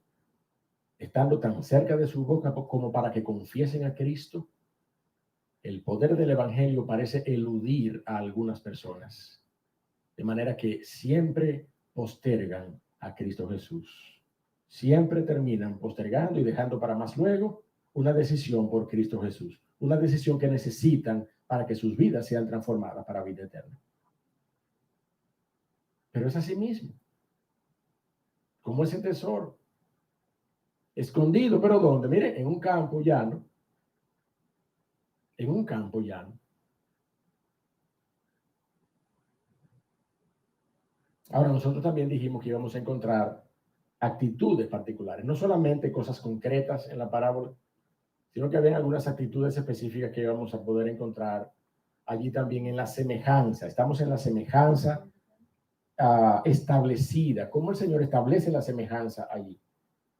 Speaker 1: estando tan cerca de su boca como para que confiesen a Cristo, el poder del evangelio parece eludir a algunas personas, de manera que siempre postergan a Cristo Jesús. Siempre terminan postergando y dejando para más luego una decisión por Cristo Jesús, una decisión que necesitan para que sus vidas sean transformadas para vida eterna. Pero es así mismo, como ese tesoro, escondido, pero ¿dónde? Mire, en un campo llano, en un campo llano. Ahora, nosotros también dijimos que íbamos a encontrar actitudes particulares, no solamente cosas concretas en la parábola, sino que había algunas actitudes específicas que íbamos a poder encontrar allí también en la semejanza. Estamos en la semejanza establecida, cómo el Señor establece la semejanza allí.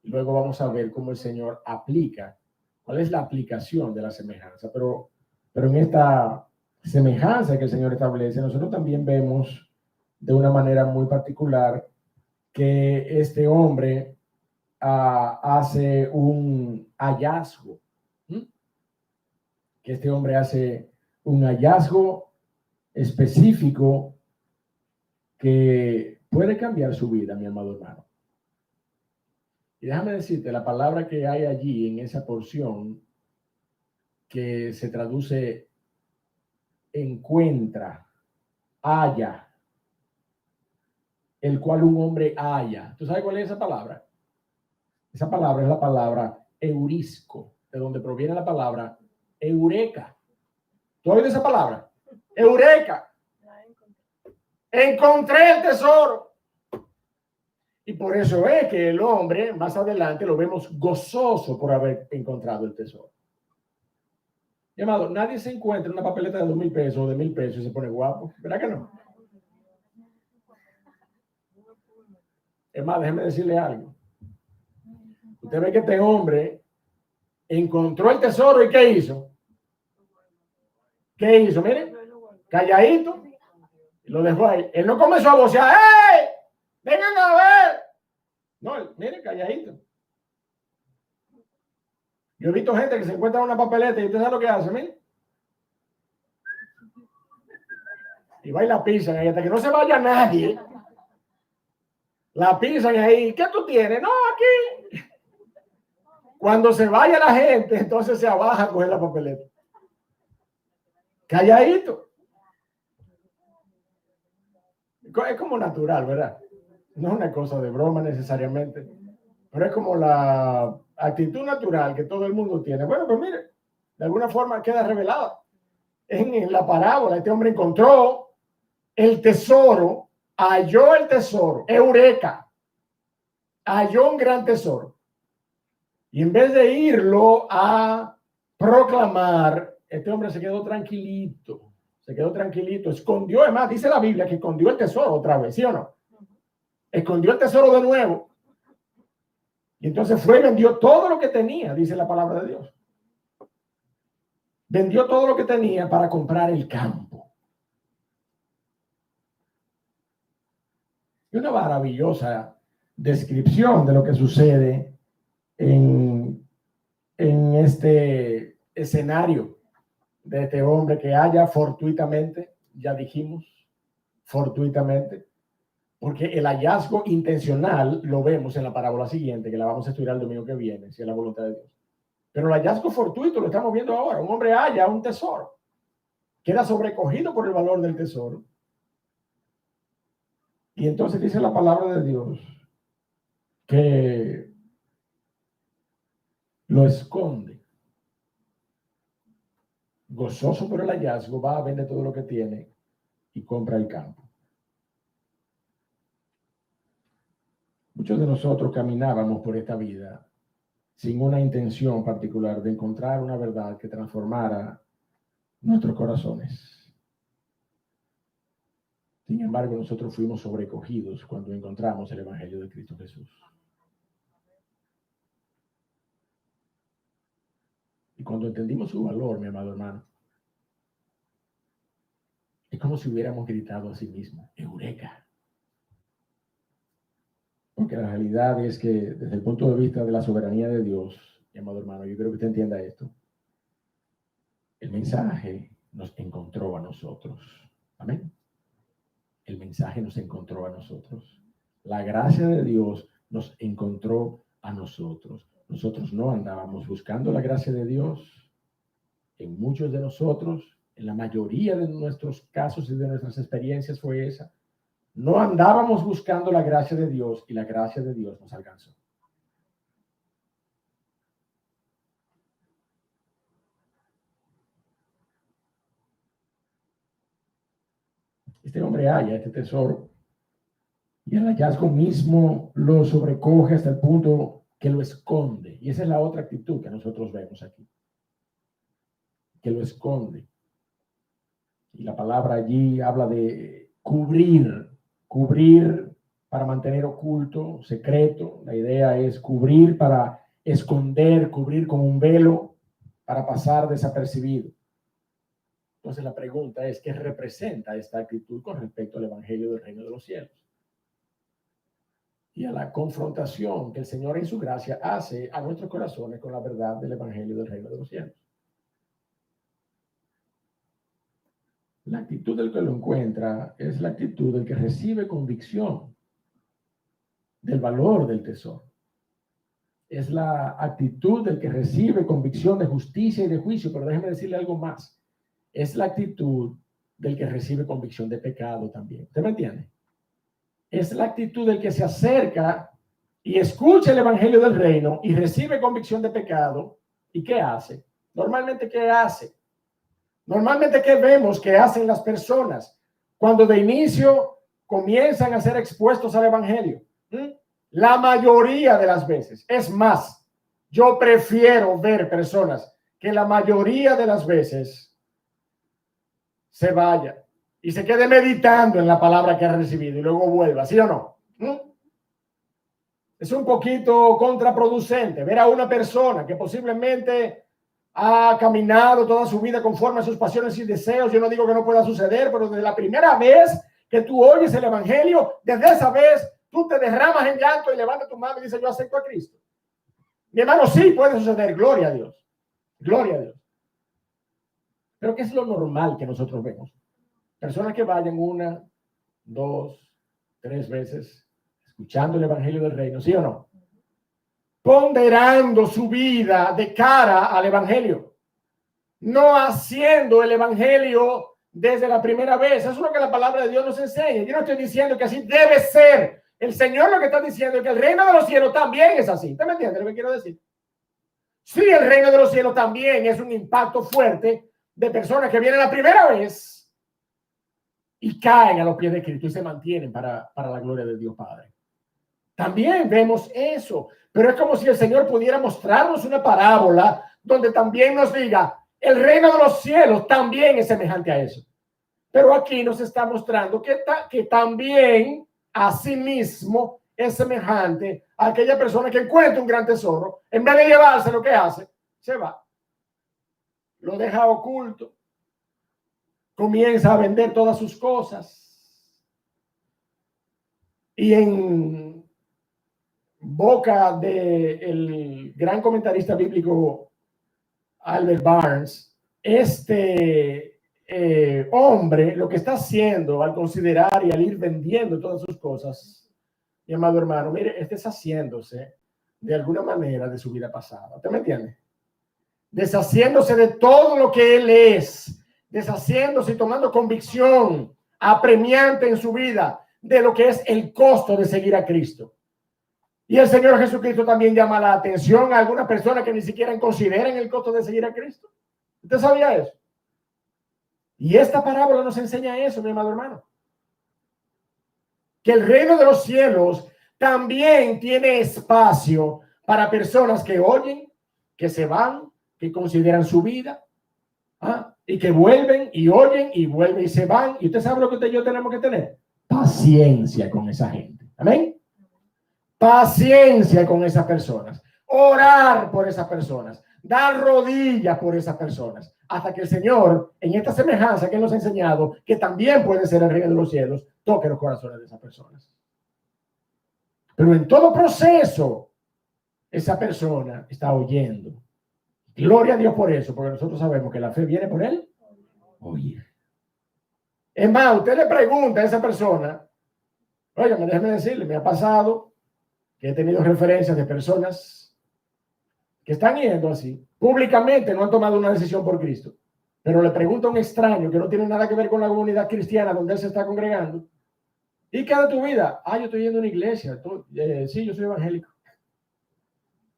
Speaker 1: Y luego vamos a ver cómo el Señor aplica, cuál es la aplicación de la semejanza. Pero en esta semejanza que el Señor establece, nosotros también vemos de una manera muy particular que este hombre hace un hallazgo. Que este hombre hace un hallazgo específico que puede cambiar su vida, mi amado hermano. Y déjame decirte, la palabra que hay allí en esa porción, que se traduce encuentra, halla, el cual un hombre halla. ¿Tú sabes cuál es esa palabra? Esa palabra es la palabra eurisco, de donde proviene la palabra eureka. ¿Tú has oído esa palabra? Eureka. Encontré el tesoro. Y por eso es que el hombre, más adelante, lo vemos gozoso por haber encontrado el tesoro. Mi amado, nadie se encuentra una papeleta de 2,000 pesos o de 1,000 pesos y se pone guapo. ¿Verdad que no? Es más, déjeme decirle algo. Usted ve que este hombre encontró el tesoro y ¿qué hizo? ¿Qué hizo? Mire, calladito. Y lo dejó ahí. Él no comenzó a vocear. ¡Ey! ¡Vengan a ver! No, mire, calladito. Yo he visto gente que se encuentra en una papeleta y usted sabe lo que hace, mire. Y va y la pisan ahí hasta que no se vaya nadie. La pisan ahí. ¿Qué tú tienes? No, aquí. Cuando se vaya la gente, entonces se abaja a coger la papeleta. Calladito. Es como natural, ¿verdad? No es una cosa de broma necesariamente, pero es como la actitud natural que todo el mundo tiene. Bueno, pues mire, de alguna forma queda revelada. En la parábola, este hombre encontró el tesoro, halló el tesoro, eureka, halló un gran tesoro. Y en vez de irlo a proclamar, este hombre se quedó tranquilito, escondió, además dice la Biblia que escondió el tesoro otra vez, ¿sí o no? Escondió el tesoro de nuevo. Y entonces fue y vendió todo lo que tenía, dice la palabra de Dios. Vendió todo lo que tenía para comprar el campo. Y una maravillosa descripción de lo que sucede en este escenario de este hombre que halla fortuitamente, ya dijimos, fortuitamente, porque el hallazgo intencional lo vemos en la parábola siguiente, que la vamos a estudiar el domingo que viene, si es la voluntad de Dios. Pero el hallazgo fortuito lo estamos viendo ahora. Un hombre halla un tesoro, queda sobrecogido por el valor del tesoro. Y entonces dice la palabra de Dios que lo esconde. Gozoso por el hallazgo, va a vender todo lo que tiene y compra el campo. Muchos de nosotros caminábamos por esta vida sin una intención particular de encontrar una verdad que transformara nuestros corazones. Sin embargo, nosotros fuimos sobrecogidos cuando encontramos el Evangelio de Cristo Jesús. Y cuando entendimos su valor, mi amado hermano, es como si hubiéramos gritado a sí mismo, ¡Eureka! Porque la realidad es que desde el punto de vista de la soberanía de Dios, mi amado hermano, yo creo que usted entienda esto. El mensaje nos encontró a nosotros. Amén. El mensaje nos encontró a nosotros. La gracia de Dios nos encontró a nosotros. Nosotros no andábamos buscando la gracia de Dios. En muchos de nosotros, en la mayoría de nuestros casos y de nuestras experiencias fue esa. No andábamos buscando la gracia de Dios y la gracia de Dios nos alcanzó. Este hombre halla este tesoro y el hallazgo mismo lo sobrecoge hasta el punto que lo esconde. Y esa es la otra actitud que nosotros vemos aquí. Que lo esconde. Y la palabra allí habla de cubrir. cubrir para mantener oculto, secreto. La idea es cubrir para esconder, cubrir con un velo para pasar desapercibido. Entonces la pregunta es, ¿qué representa esta actitud con respecto al Evangelio del Reino de los Cielos? Y a la confrontación que el Señor en su gracia hace a nuestros corazones con la verdad del Evangelio del Reino de los Cielos. La actitud del que lo encuentra es la actitud del que recibe convicción del valor del tesoro. Es la actitud del que recibe convicción de justicia y de juicio, pero déjeme decirle algo más. Es la actitud del que recibe convicción de pecado también. ¿Usted me entiende? Es la actitud del que se acerca y escucha el Evangelio del Reino y recibe convicción de pecado. ¿Y qué hace? Normalmente, ¿qué hace? Normalmente, ¿qué vemos que hacen las personas cuando de inicio comienzan a ser expuestos al Evangelio? La mayoría de las veces, es más, yo prefiero ver personas que la mayoría de las veces se vaya y se quede meditando en la palabra que ha recibido y luego vuelva, ¿sí o no? Es un poquito contraproducente ver a una persona que posiblemente ha caminado toda su vida conforme a sus pasiones y deseos. Yo no digo que no pueda suceder, pero desde la primera vez que tú oyes el Evangelio, desde esa vez tú te derramas en llanto y levantas tu mano y dices, yo acepto a Cristo. Mi hermano, sí puede suceder, gloria a Dios. Gloria a Dios. Pero ¿qué es lo normal que nosotros vemos? Personas que vayan 1, 2, 3 veces escuchando el Evangelio del Reino, ¿sí o no? Ponderando su vida de cara al Evangelio, no haciendo el Evangelio desde la primera vez. Eso es lo que la palabra de Dios nos enseña. Yo no estoy diciendo que así debe ser. El Señor lo que está diciendo es que el reino de los cielos también es así. ¿Usted me entiende lo que quiero decir? Sí, el reino de los cielos también es un impacto fuerte de personas que vienen la primera vez y caen a los pies de Cristo y se mantienen para la gloria de Dios Padre. También vemos eso, pero es como si el Señor pudiera mostrarnos una parábola donde también nos diga, el reino de los cielos también es semejante a eso. Pero aquí nos está mostrando que también asimismo es semejante a aquella persona que encuentra un gran tesoro, en vez de llevarse lo que hace, se va, lo deja oculto, comienza a vender todas sus cosas y en boca del gran comentarista bíblico Albert Barnes, este hombre lo que está haciendo al considerar y al ir vendiendo todas sus cosas, mi amado hermano, mire, este es haciéndose de alguna manera de su vida pasada. ¿Usted me entiende? Deshaciéndose de todo lo que él es, deshaciéndose y tomando convicción apremiante en su vida de lo que es el costo de seguir a Cristo. Y el Señor Jesucristo también llama la atención a algunas personas que ni siquiera consideran el costo de seguir a Cristo. ¿Usted sabía eso? Y esta parábola nos enseña eso, mi amado hermano. Que el reino de los cielos también tiene espacio para personas que oyen, que se van, que consideran su vida, y que vuelven y oyen y vuelven y se van. Y usted sabe lo que usted y yo tenemos que tener. Paciencia con esa gente. Amén. Paciencia con esas personas, orar por esas personas, dar rodillas por esas personas, hasta que el Señor, en esta semejanza que Él nos ha enseñado, que también puede ser el reino de los cielos, toque los corazones de esas personas. Pero en todo proceso, esa persona está oyendo. Gloria a Dios por eso, porque nosotros sabemos que la fe viene por Él oír. Es más, usted le pregunta a esa persona, oiga, déjeme decirle, me ha pasado que he tenido referencias de personas que están yendo así, públicamente no han tomado una decisión por Cristo, pero le pregunta a un extraño que no tiene nada que ver con la comunidad cristiana donde él se está congregando, ¿y qué de tu vida? Yo estoy yendo a una iglesia, sí, yo soy evangélico,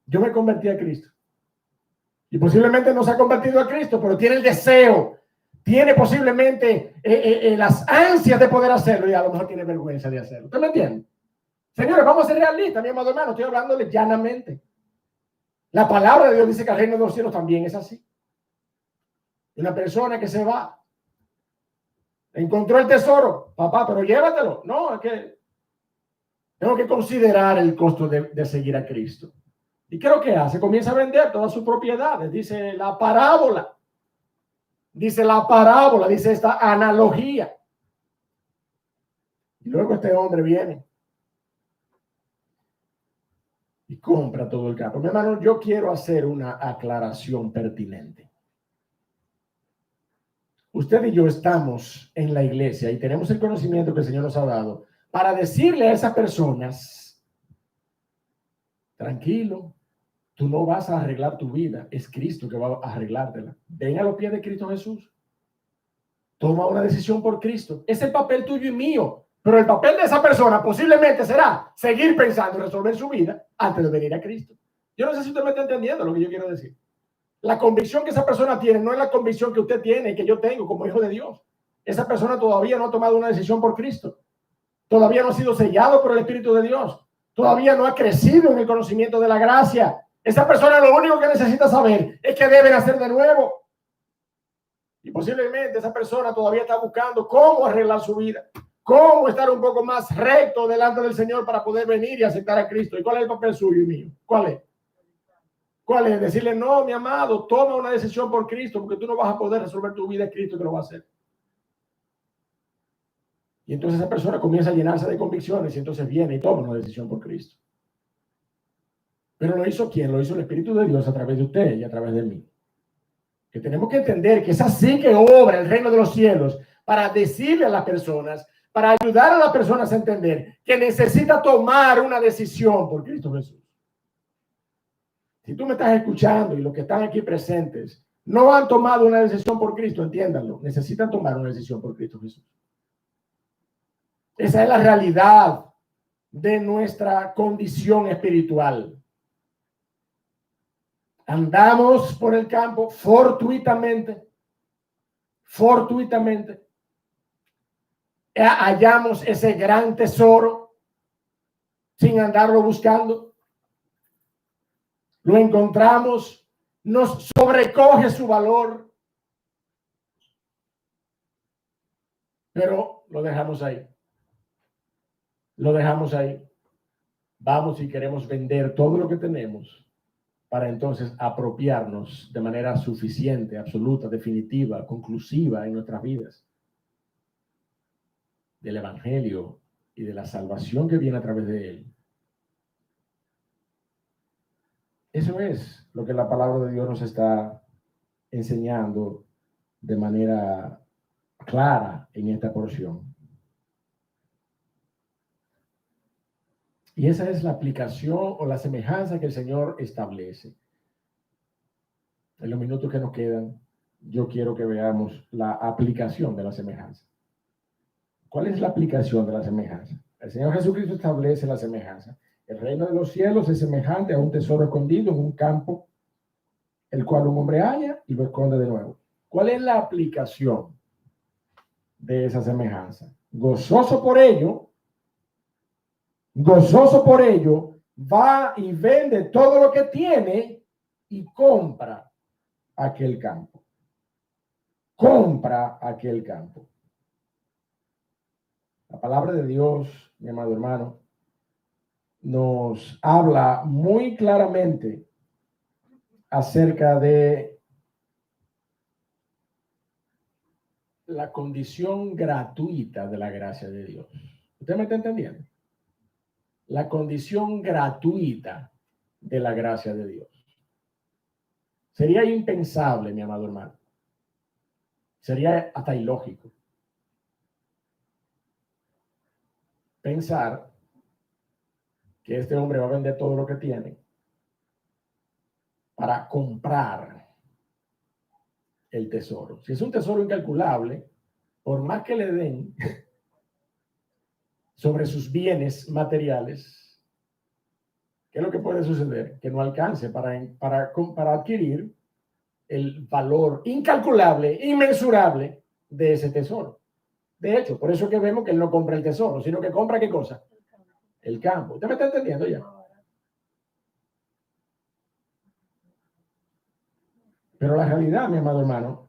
Speaker 1: yo me convertí a Cristo, y posiblemente no se ha convertido a Cristo, pero tiene el deseo, tiene posiblemente las ansias de poder hacerlo y a lo mejor tiene vergüenza de hacerlo. ¿Usted me entiende? Señores, vamos a ser realistas, mi amado hermano, estoy hablándole llanamente. La palabra de Dios dice que el reino de los cielos también es así. Una persona que se va, Encontró el tesoro, papá, pero llévatelo. No, es que tengo que considerar el costo de seguir a Cristo. ¿Y qué es lo que hace? Comienza a vender todas sus propiedades. Dice la parábola. Dice esta analogía. Y luego este hombre viene y compra todo el campo. Mi hermano, yo quiero hacer una aclaración pertinente. Usted y yo estamos en la iglesia y tenemos el conocimiento que el Señor nos ha dado para decirle a esas personas, tranquilo, tú no vas a arreglar tu vida, es Cristo que va a arreglártela. Ven a los pies de Cristo Jesús. Toma una decisión por Cristo. Es el papel tuyo y mío. Pero el papel de esa persona posiblemente será seguir pensando en resolver su vida antes de venir a Cristo. Yo no sé si usted me está entendiendo lo que yo quiero decir. La convicción que esa persona tiene no es la convicción que usted tiene y que yo tengo como hijo de Dios. Esa persona todavía no ha tomado una decisión por Cristo. Todavía no ha sido sellado por el Espíritu de Dios. Todavía no ha crecido en el conocimiento de la gracia. Esa persona lo único que necesita saber es que debe nacer de nuevo. Y posiblemente esa persona todavía está buscando cómo arreglar su vida, cómo estar un poco más recto delante del Señor para poder venir y aceptar a Cristo. ¿Y cuál es el papel suyo y mío? ¿Cuál es? ¿Cuál es? Decirle, no, mi amado, toma una decisión por Cristo, porque tú no vas a poder resolver tu vida, es Cristo que lo va a hacer. Y entonces esa persona comienza a llenarse de convicciones y entonces viene y toma una decisión por Cristo. Pero ¿lo hizo quién? Lo hizo el Espíritu de Dios a través de usted y a través de mí. Que tenemos que entender que es así que obra el reino de los cielos, para decirle a las personas, para ayudar a las personas a entender que necesita tomar una decisión por Cristo Jesús. Si tú me estás escuchando y los que están aquí presentes no han tomado una decisión por Cristo, entiéndanlo, necesitan tomar una decisión por Cristo Jesús. Esa es la realidad de nuestra condición espiritual. Andamos por el campo fortuitamente. Hallamos ese gran tesoro sin andarlo buscando. Lo encontramos, nos sobrecoge su valor, pero lo dejamos ahí. Vamos y queremos vender todo lo que tenemos para entonces apropiarnos de manera suficiente, absoluta, definitiva, conclusiva en nuestras vidas del Evangelio y de la salvación que viene a través de él. Eso es lo que la palabra de Dios nos está enseñando de manera clara en esta porción. Y esa es la aplicación o la semejanza que el Señor establece. En los minutos que nos quedan, yo quiero que veamos la aplicación de la semejanza. ¿Cuál es la aplicación de la semejanza? El Señor Jesucristo establece la semejanza. El reino de los cielos es semejante a un tesoro escondido en un campo, el cual un hombre halla y lo esconde de nuevo. ¿Cuál es la aplicación de esa semejanza? Gozoso por ello, va y vende todo lo que tiene y compra aquel campo. La palabra de Dios, mi amado hermano, nos habla muy claramente acerca de la condición gratuita de la gracia de Dios. ¿Usted me está entendiendo? La condición gratuita de la gracia de Dios. Sería impensable, mi amado hermano. Sería hasta ilógico pensar que este hombre va a vender todo lo que tiene para comprar el tesoro. Si es un tesoro incalculable, por más que le den sobre sus bienes materiales, ¿qué es lo que puede suceder? Que no alcance para adquirir el valor incalculable, inmensurable de ese tesoro. De hecho, por eso que vemos que él no compra el tesoro, sino que compra ¿qué cosa? El campo. ¿Usted me está entendiendo ya? Pero la realidad, mi amado hermano,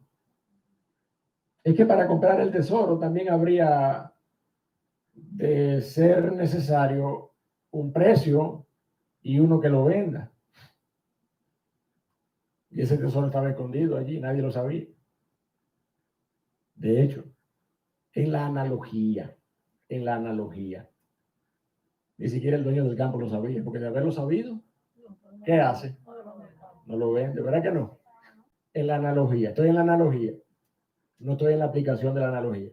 Speaker 1: es que para comprar el tesoro también habría de ser necesario un precio y uno que lo venda. Y ese tesoro estaba escondido allí, nadie lo sabía. De hecho, en la analogía, ni siquiera el dueño del campo lo sabía, porque de haberlo sabido, ¿qué hace? No lo vende, ¿verdad que no? En la analogía, estoy en la analogía, no estoy en la aplicación de la analogía.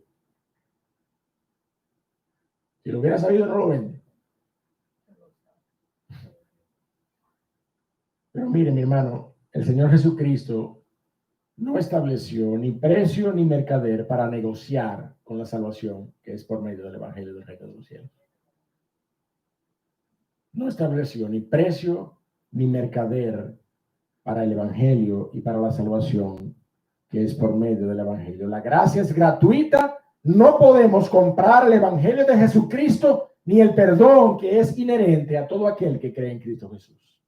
Speaker 1: Si lo hubiera sabido, no lo vende. Pero mire, mi hermano, el Señor Jesucristo no estableció ni precio ni mercader para negociar con la salvación que es por medio del Evangelio del Reino de los Cielos. No estableció ni precio ni mercader para el Evangelio y para la salvación que es por medio del Evangelio. La gracia es gratuita. No podemos comprar el Evangelio de Jesucristo ni el perdón que es inherente a todo aquel que cree en Cristo Jesús.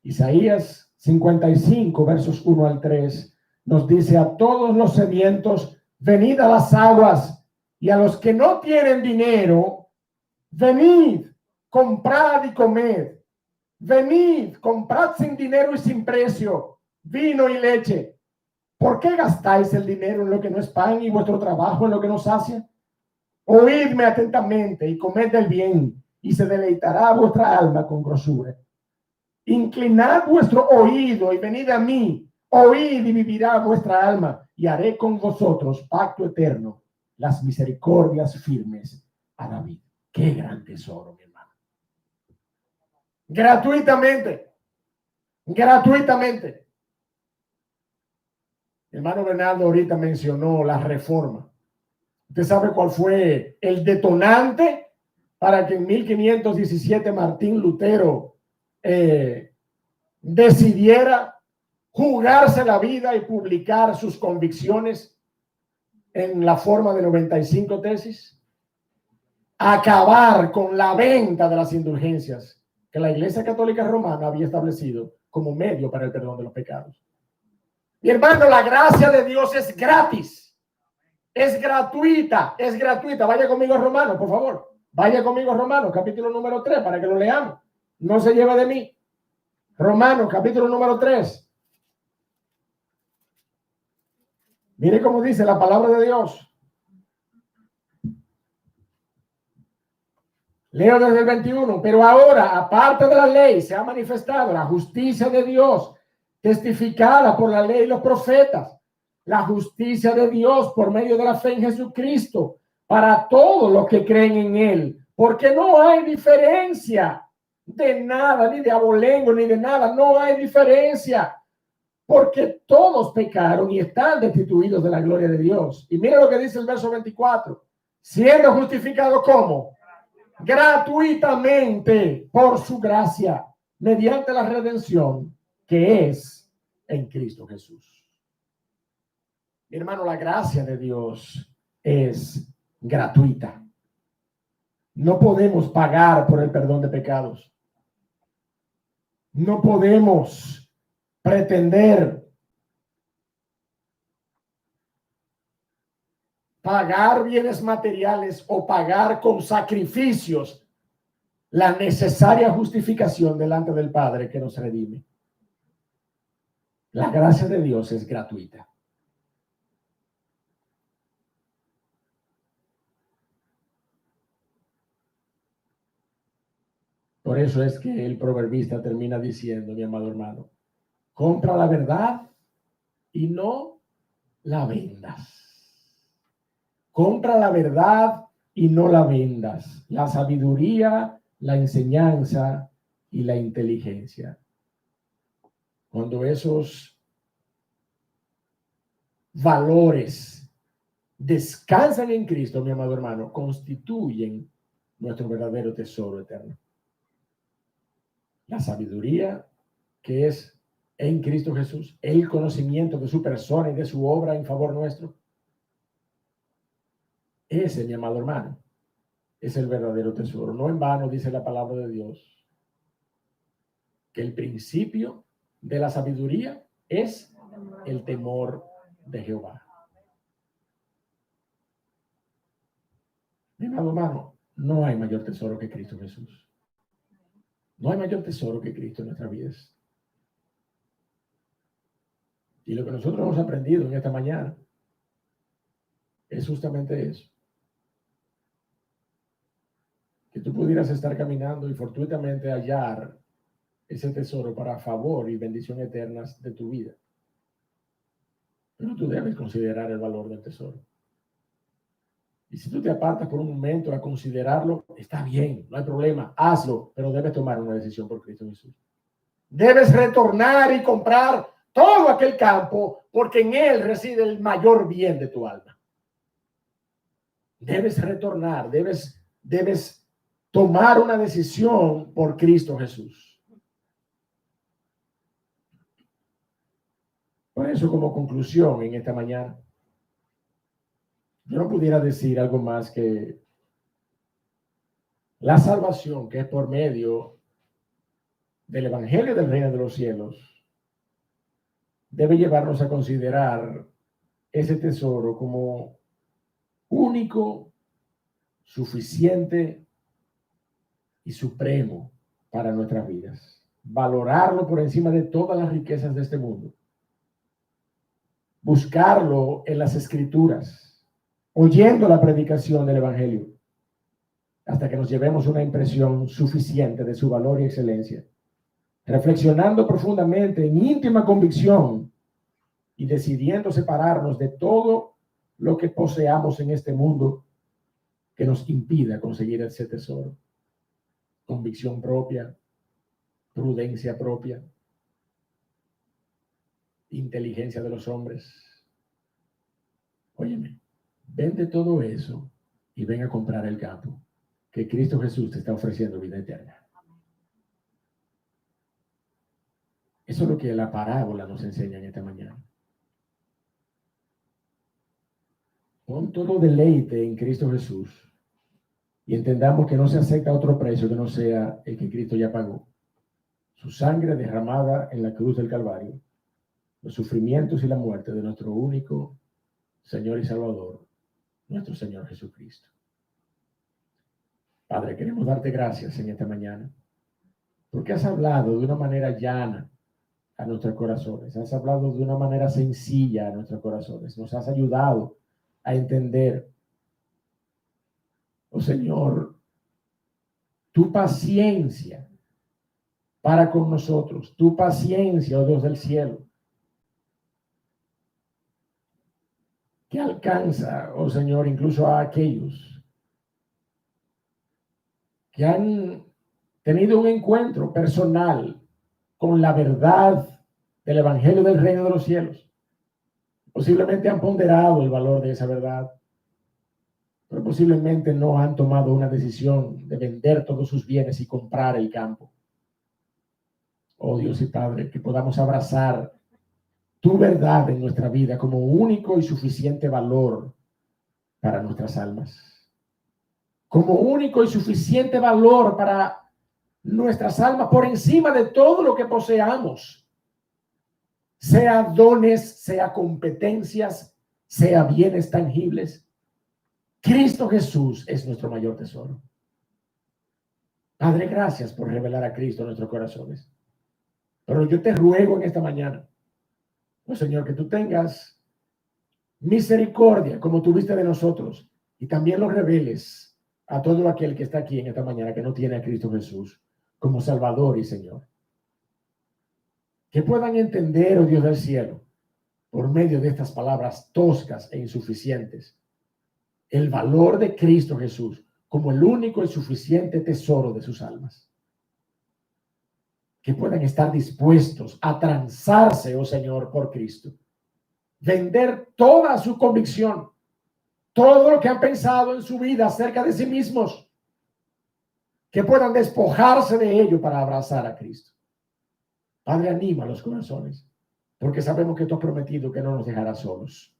Speaker 1: Isaías 55, versos 1 al 3, nos dice: a todos los sedientos, venid a las aguas, y a los que no tienen dinero, venid, comprad y comed. Venid, comprad sin dinero y sin precio, vino y leche. ¿Por qué gastáis el dinero en lo que no es pan y vuestro trabajo en lo que no sacia? Oídme atentamente y comed del bien, y se deleitará vuestra alma con grosura. Inclinad vuestro oído y venid a mí. Oíd y vivirá vuestra alma, y haré con vosotros pacto eterno, las misericordias firmes a David. Qué gran tesoro, mi hermano. Gratuitamente. Gratuitamente. Mi hermano Bernardo ahorita mencionó la reforma. ¿Usted sabe cuál fue el detonante para que en 1517 Martín Lutero decidiera jugarse la vida y publicar sus convicciones en la forma de 95 tesis? Acabar con la venta de las indulgencias que la Iglesia Católica Romana había establecido como medio para el perdón de los pecados. Mi hermano, la gracia de Dios es gratis, es gratuita, es gratuita. Vaya conmigo a Romanos, por favor. Vaya conmigo a Romanos, capítulo número 3, para que lo leamos. No se lleve de mí. Romanos, capítulo número 3. Mire cómo dice la palabra de Dios. Leo desde el 21. Pero ahora, aparte de la ley, se ha manifestado la justicia de Dios, testificada por la ley y los profetas. La justicia de Dios por medio de la fe en Jesucristo para todos los que creen en Él. Porque no hay diferencia de nada, ni de abolengo, ni de nada. No hay diferencia. Porque todos pecaron y están destituidos de la gloria de Dios. Y mira lo que dice el verso 24. Siendo justificados ¿cómo? Gratuitamente por su gracia, mediante la redención que es en Cristo Jesús. Mi hermano, la gracia de Dios es gratuita. No podemos pagar por el perdón de pecados. No podemos pretender pagar bienes materiales o pagar con sacrificios la necesaria justificación delante del Padre que nos redime. La gracia de Dios es gratuita. Por eso es que el proverbista termina diciendo, mi amado hermano, compra la verdad y no la vendas. Compra la verdad y no la vendas. La sabiduría, la enseñanza y la inteligencia. Cuando esos valores descansan en Cristo, mi amado hermano, constituyen nuestro verdadero tesoro eterno. La sabiduría que es en Cristo Jesús, el conocimiento de su persona y de su obra en favor nuestro. Ese, mi amado hermano, es el verdadero tesoro. No en vano dice la palabra de Dios que el principio de la sabiduría es el temor de Jehová. Mi amado hermano, no hay mayor tesoro que Cristo Jesús. No hay mayor tesoro que Cristo en nuestras vidas. Y lo que nosotros hemos aprendido en esta mañana es justamente eso. Que tú pudieras estar caminando y fortuitamente hallar ese tesoro para favor y bendición eternas de tu vida. Pero tú debes considerar el valor del tesoro. Y si tú te apartas por un momento a considerarlo, está bien, no hay problema, hazlo, pero debes tomar una decisión por Cristo Jesús. Debes retornar y comprar todo aquel campo, porque en él reside el mayor bien de tu alma. Debes retornar, debes tomar una decisión por Cristo Jesús. Por eso, como conclusión en esta mañana, yo no pudiera decir algo más que la salvación, que es por medio del Evangelio del Reino de los Cielos, debe llevarnos a considerar ese tesoro como único, suficiente y supremo para nuestras vidas. Valorarlo por encima de todas las riquezas de este mundo. Buscarlo en las Escrituras, oyendo la predicación del Evangelio, hasta que nos llevemos una impresión suficiente de su valor y excelencia, reflexionando profundamente en íntima convicción y decidiendo separarnos de todo lo que poseamos en este mundo que nos impida conseguir ese tesoro. Convicción propia, prudencia propia, inteligencia de los hombres. Óyeme, vende todo eso y ven a comprar el campo, que Cristo Jesús te está ofreciendo vida eterna. Eso es lo que la parábola nos enseña en esta mañana. Pon todo deleite en Cristo Jesús y entendamos que no se acepta otro precio que no sea el que Cristo ya pagó. Su sangre derramada en la cruz del Calvario, los sufrimientos y la muerte de nuestro único Señor y Salvador, nuestro Señor Jesucristo. Padre, queremos darte gracias en esta mañana, porque has hablado de una manera llana a nuestros corazones, has hablado de una manera sencilla a nuestros corazones, nos has ayudado a entender, oh Señor, tu paciencia para con nosotros, tu paciencia, oh Dios del cielo, que alcanza, oh Señor, incluso a aquellos que han tenido un encuentro personal con la verdad del Evangelio del Reino de los Cielos. Posiblemente han ponderado el valor de esa verdad, pero posiblemente no han tomado una decisión de vender todos sus bienes y comprar el campo. Oh Dios y Padre, que podamos abrazar tu verdad en nuestra vida como único y suficiente valor para nuestras almas. Como único y suficiente valor para nuestras almas por encima de todo lo que poseamos. Sea dones, sea competencias, sea bienes tangibles. Cristo Jesús es nuestro mayor tesoro. Padre, gracias por revelar a Cristo en nuestros corazones. Pero yo te ruego en esta mañana, oh Señor, que tú tengas misericordia como tuviste de nosotros y también lo reveles a todo aquel que está aquí en esta mañana que no tiene a Cristo Jesús como Salvador y Señor. Que puedan entender, oh Dios del cielo, por medio de estas palabras toscas e insuficientes, el valor de Cristo Jesús como el único y suficiente tesoro de sus almas. Que puedan estar dispuestos a transarse, oh Señor, por Cristo. Vender toda su convicción, todo lo que han pensado en su vida acerca de sí mismos, que puedan despojarse de ello para abrazar a Cristo. Padre, anima los corazones, porque sabemos que tú has prometido que no nos dejarás solos.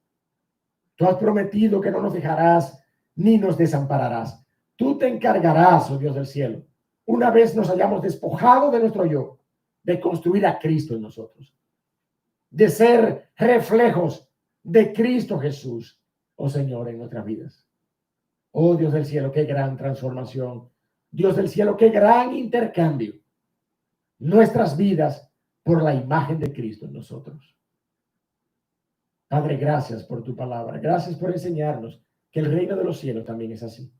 Speaker 1: Tú has prometido que no nos dejarás ni nos desampararás. Tú te encargarás, oh Dios del cielo, una vez nos hayamos despojado de nuestro yo, de construir a Cristo en nosotros, de ser reflejos de Cristo Jesús, oh Señor, en nuestras vidas. Oh Dios del cielo, qué gran transformación. Dios del cielo, qué gran intercambio. Nuestras vidas por la imagen de Cristo en nosotros. Padre, gracias por tu palabra. Gracias por enseñarnos que el reino de los cielos también es así.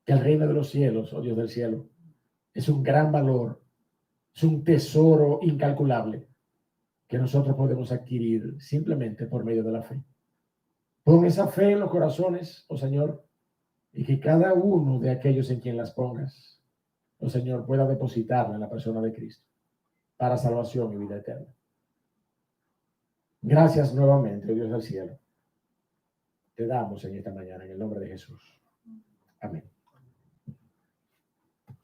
Speaker 1: Que el reino de los cielos, oh Dios del cielo, es un gran valor, es un tesoro incalculable que nosotros podemos adquirir simplemente por medio de la fe. Pon esa fe en los corazones, oh Señor, y que cada uno de aquellos en quien las pongas, oh Señor, pueda depositarla en la persona de Cristo para salvación y vida eterna. Gracias nuevamente, oh Dios del cielo. Te damos en esta mañana, en el nombre de Jesús. Amén.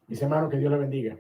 Speaker 1: Mis hermanos, que Dios le bendiga.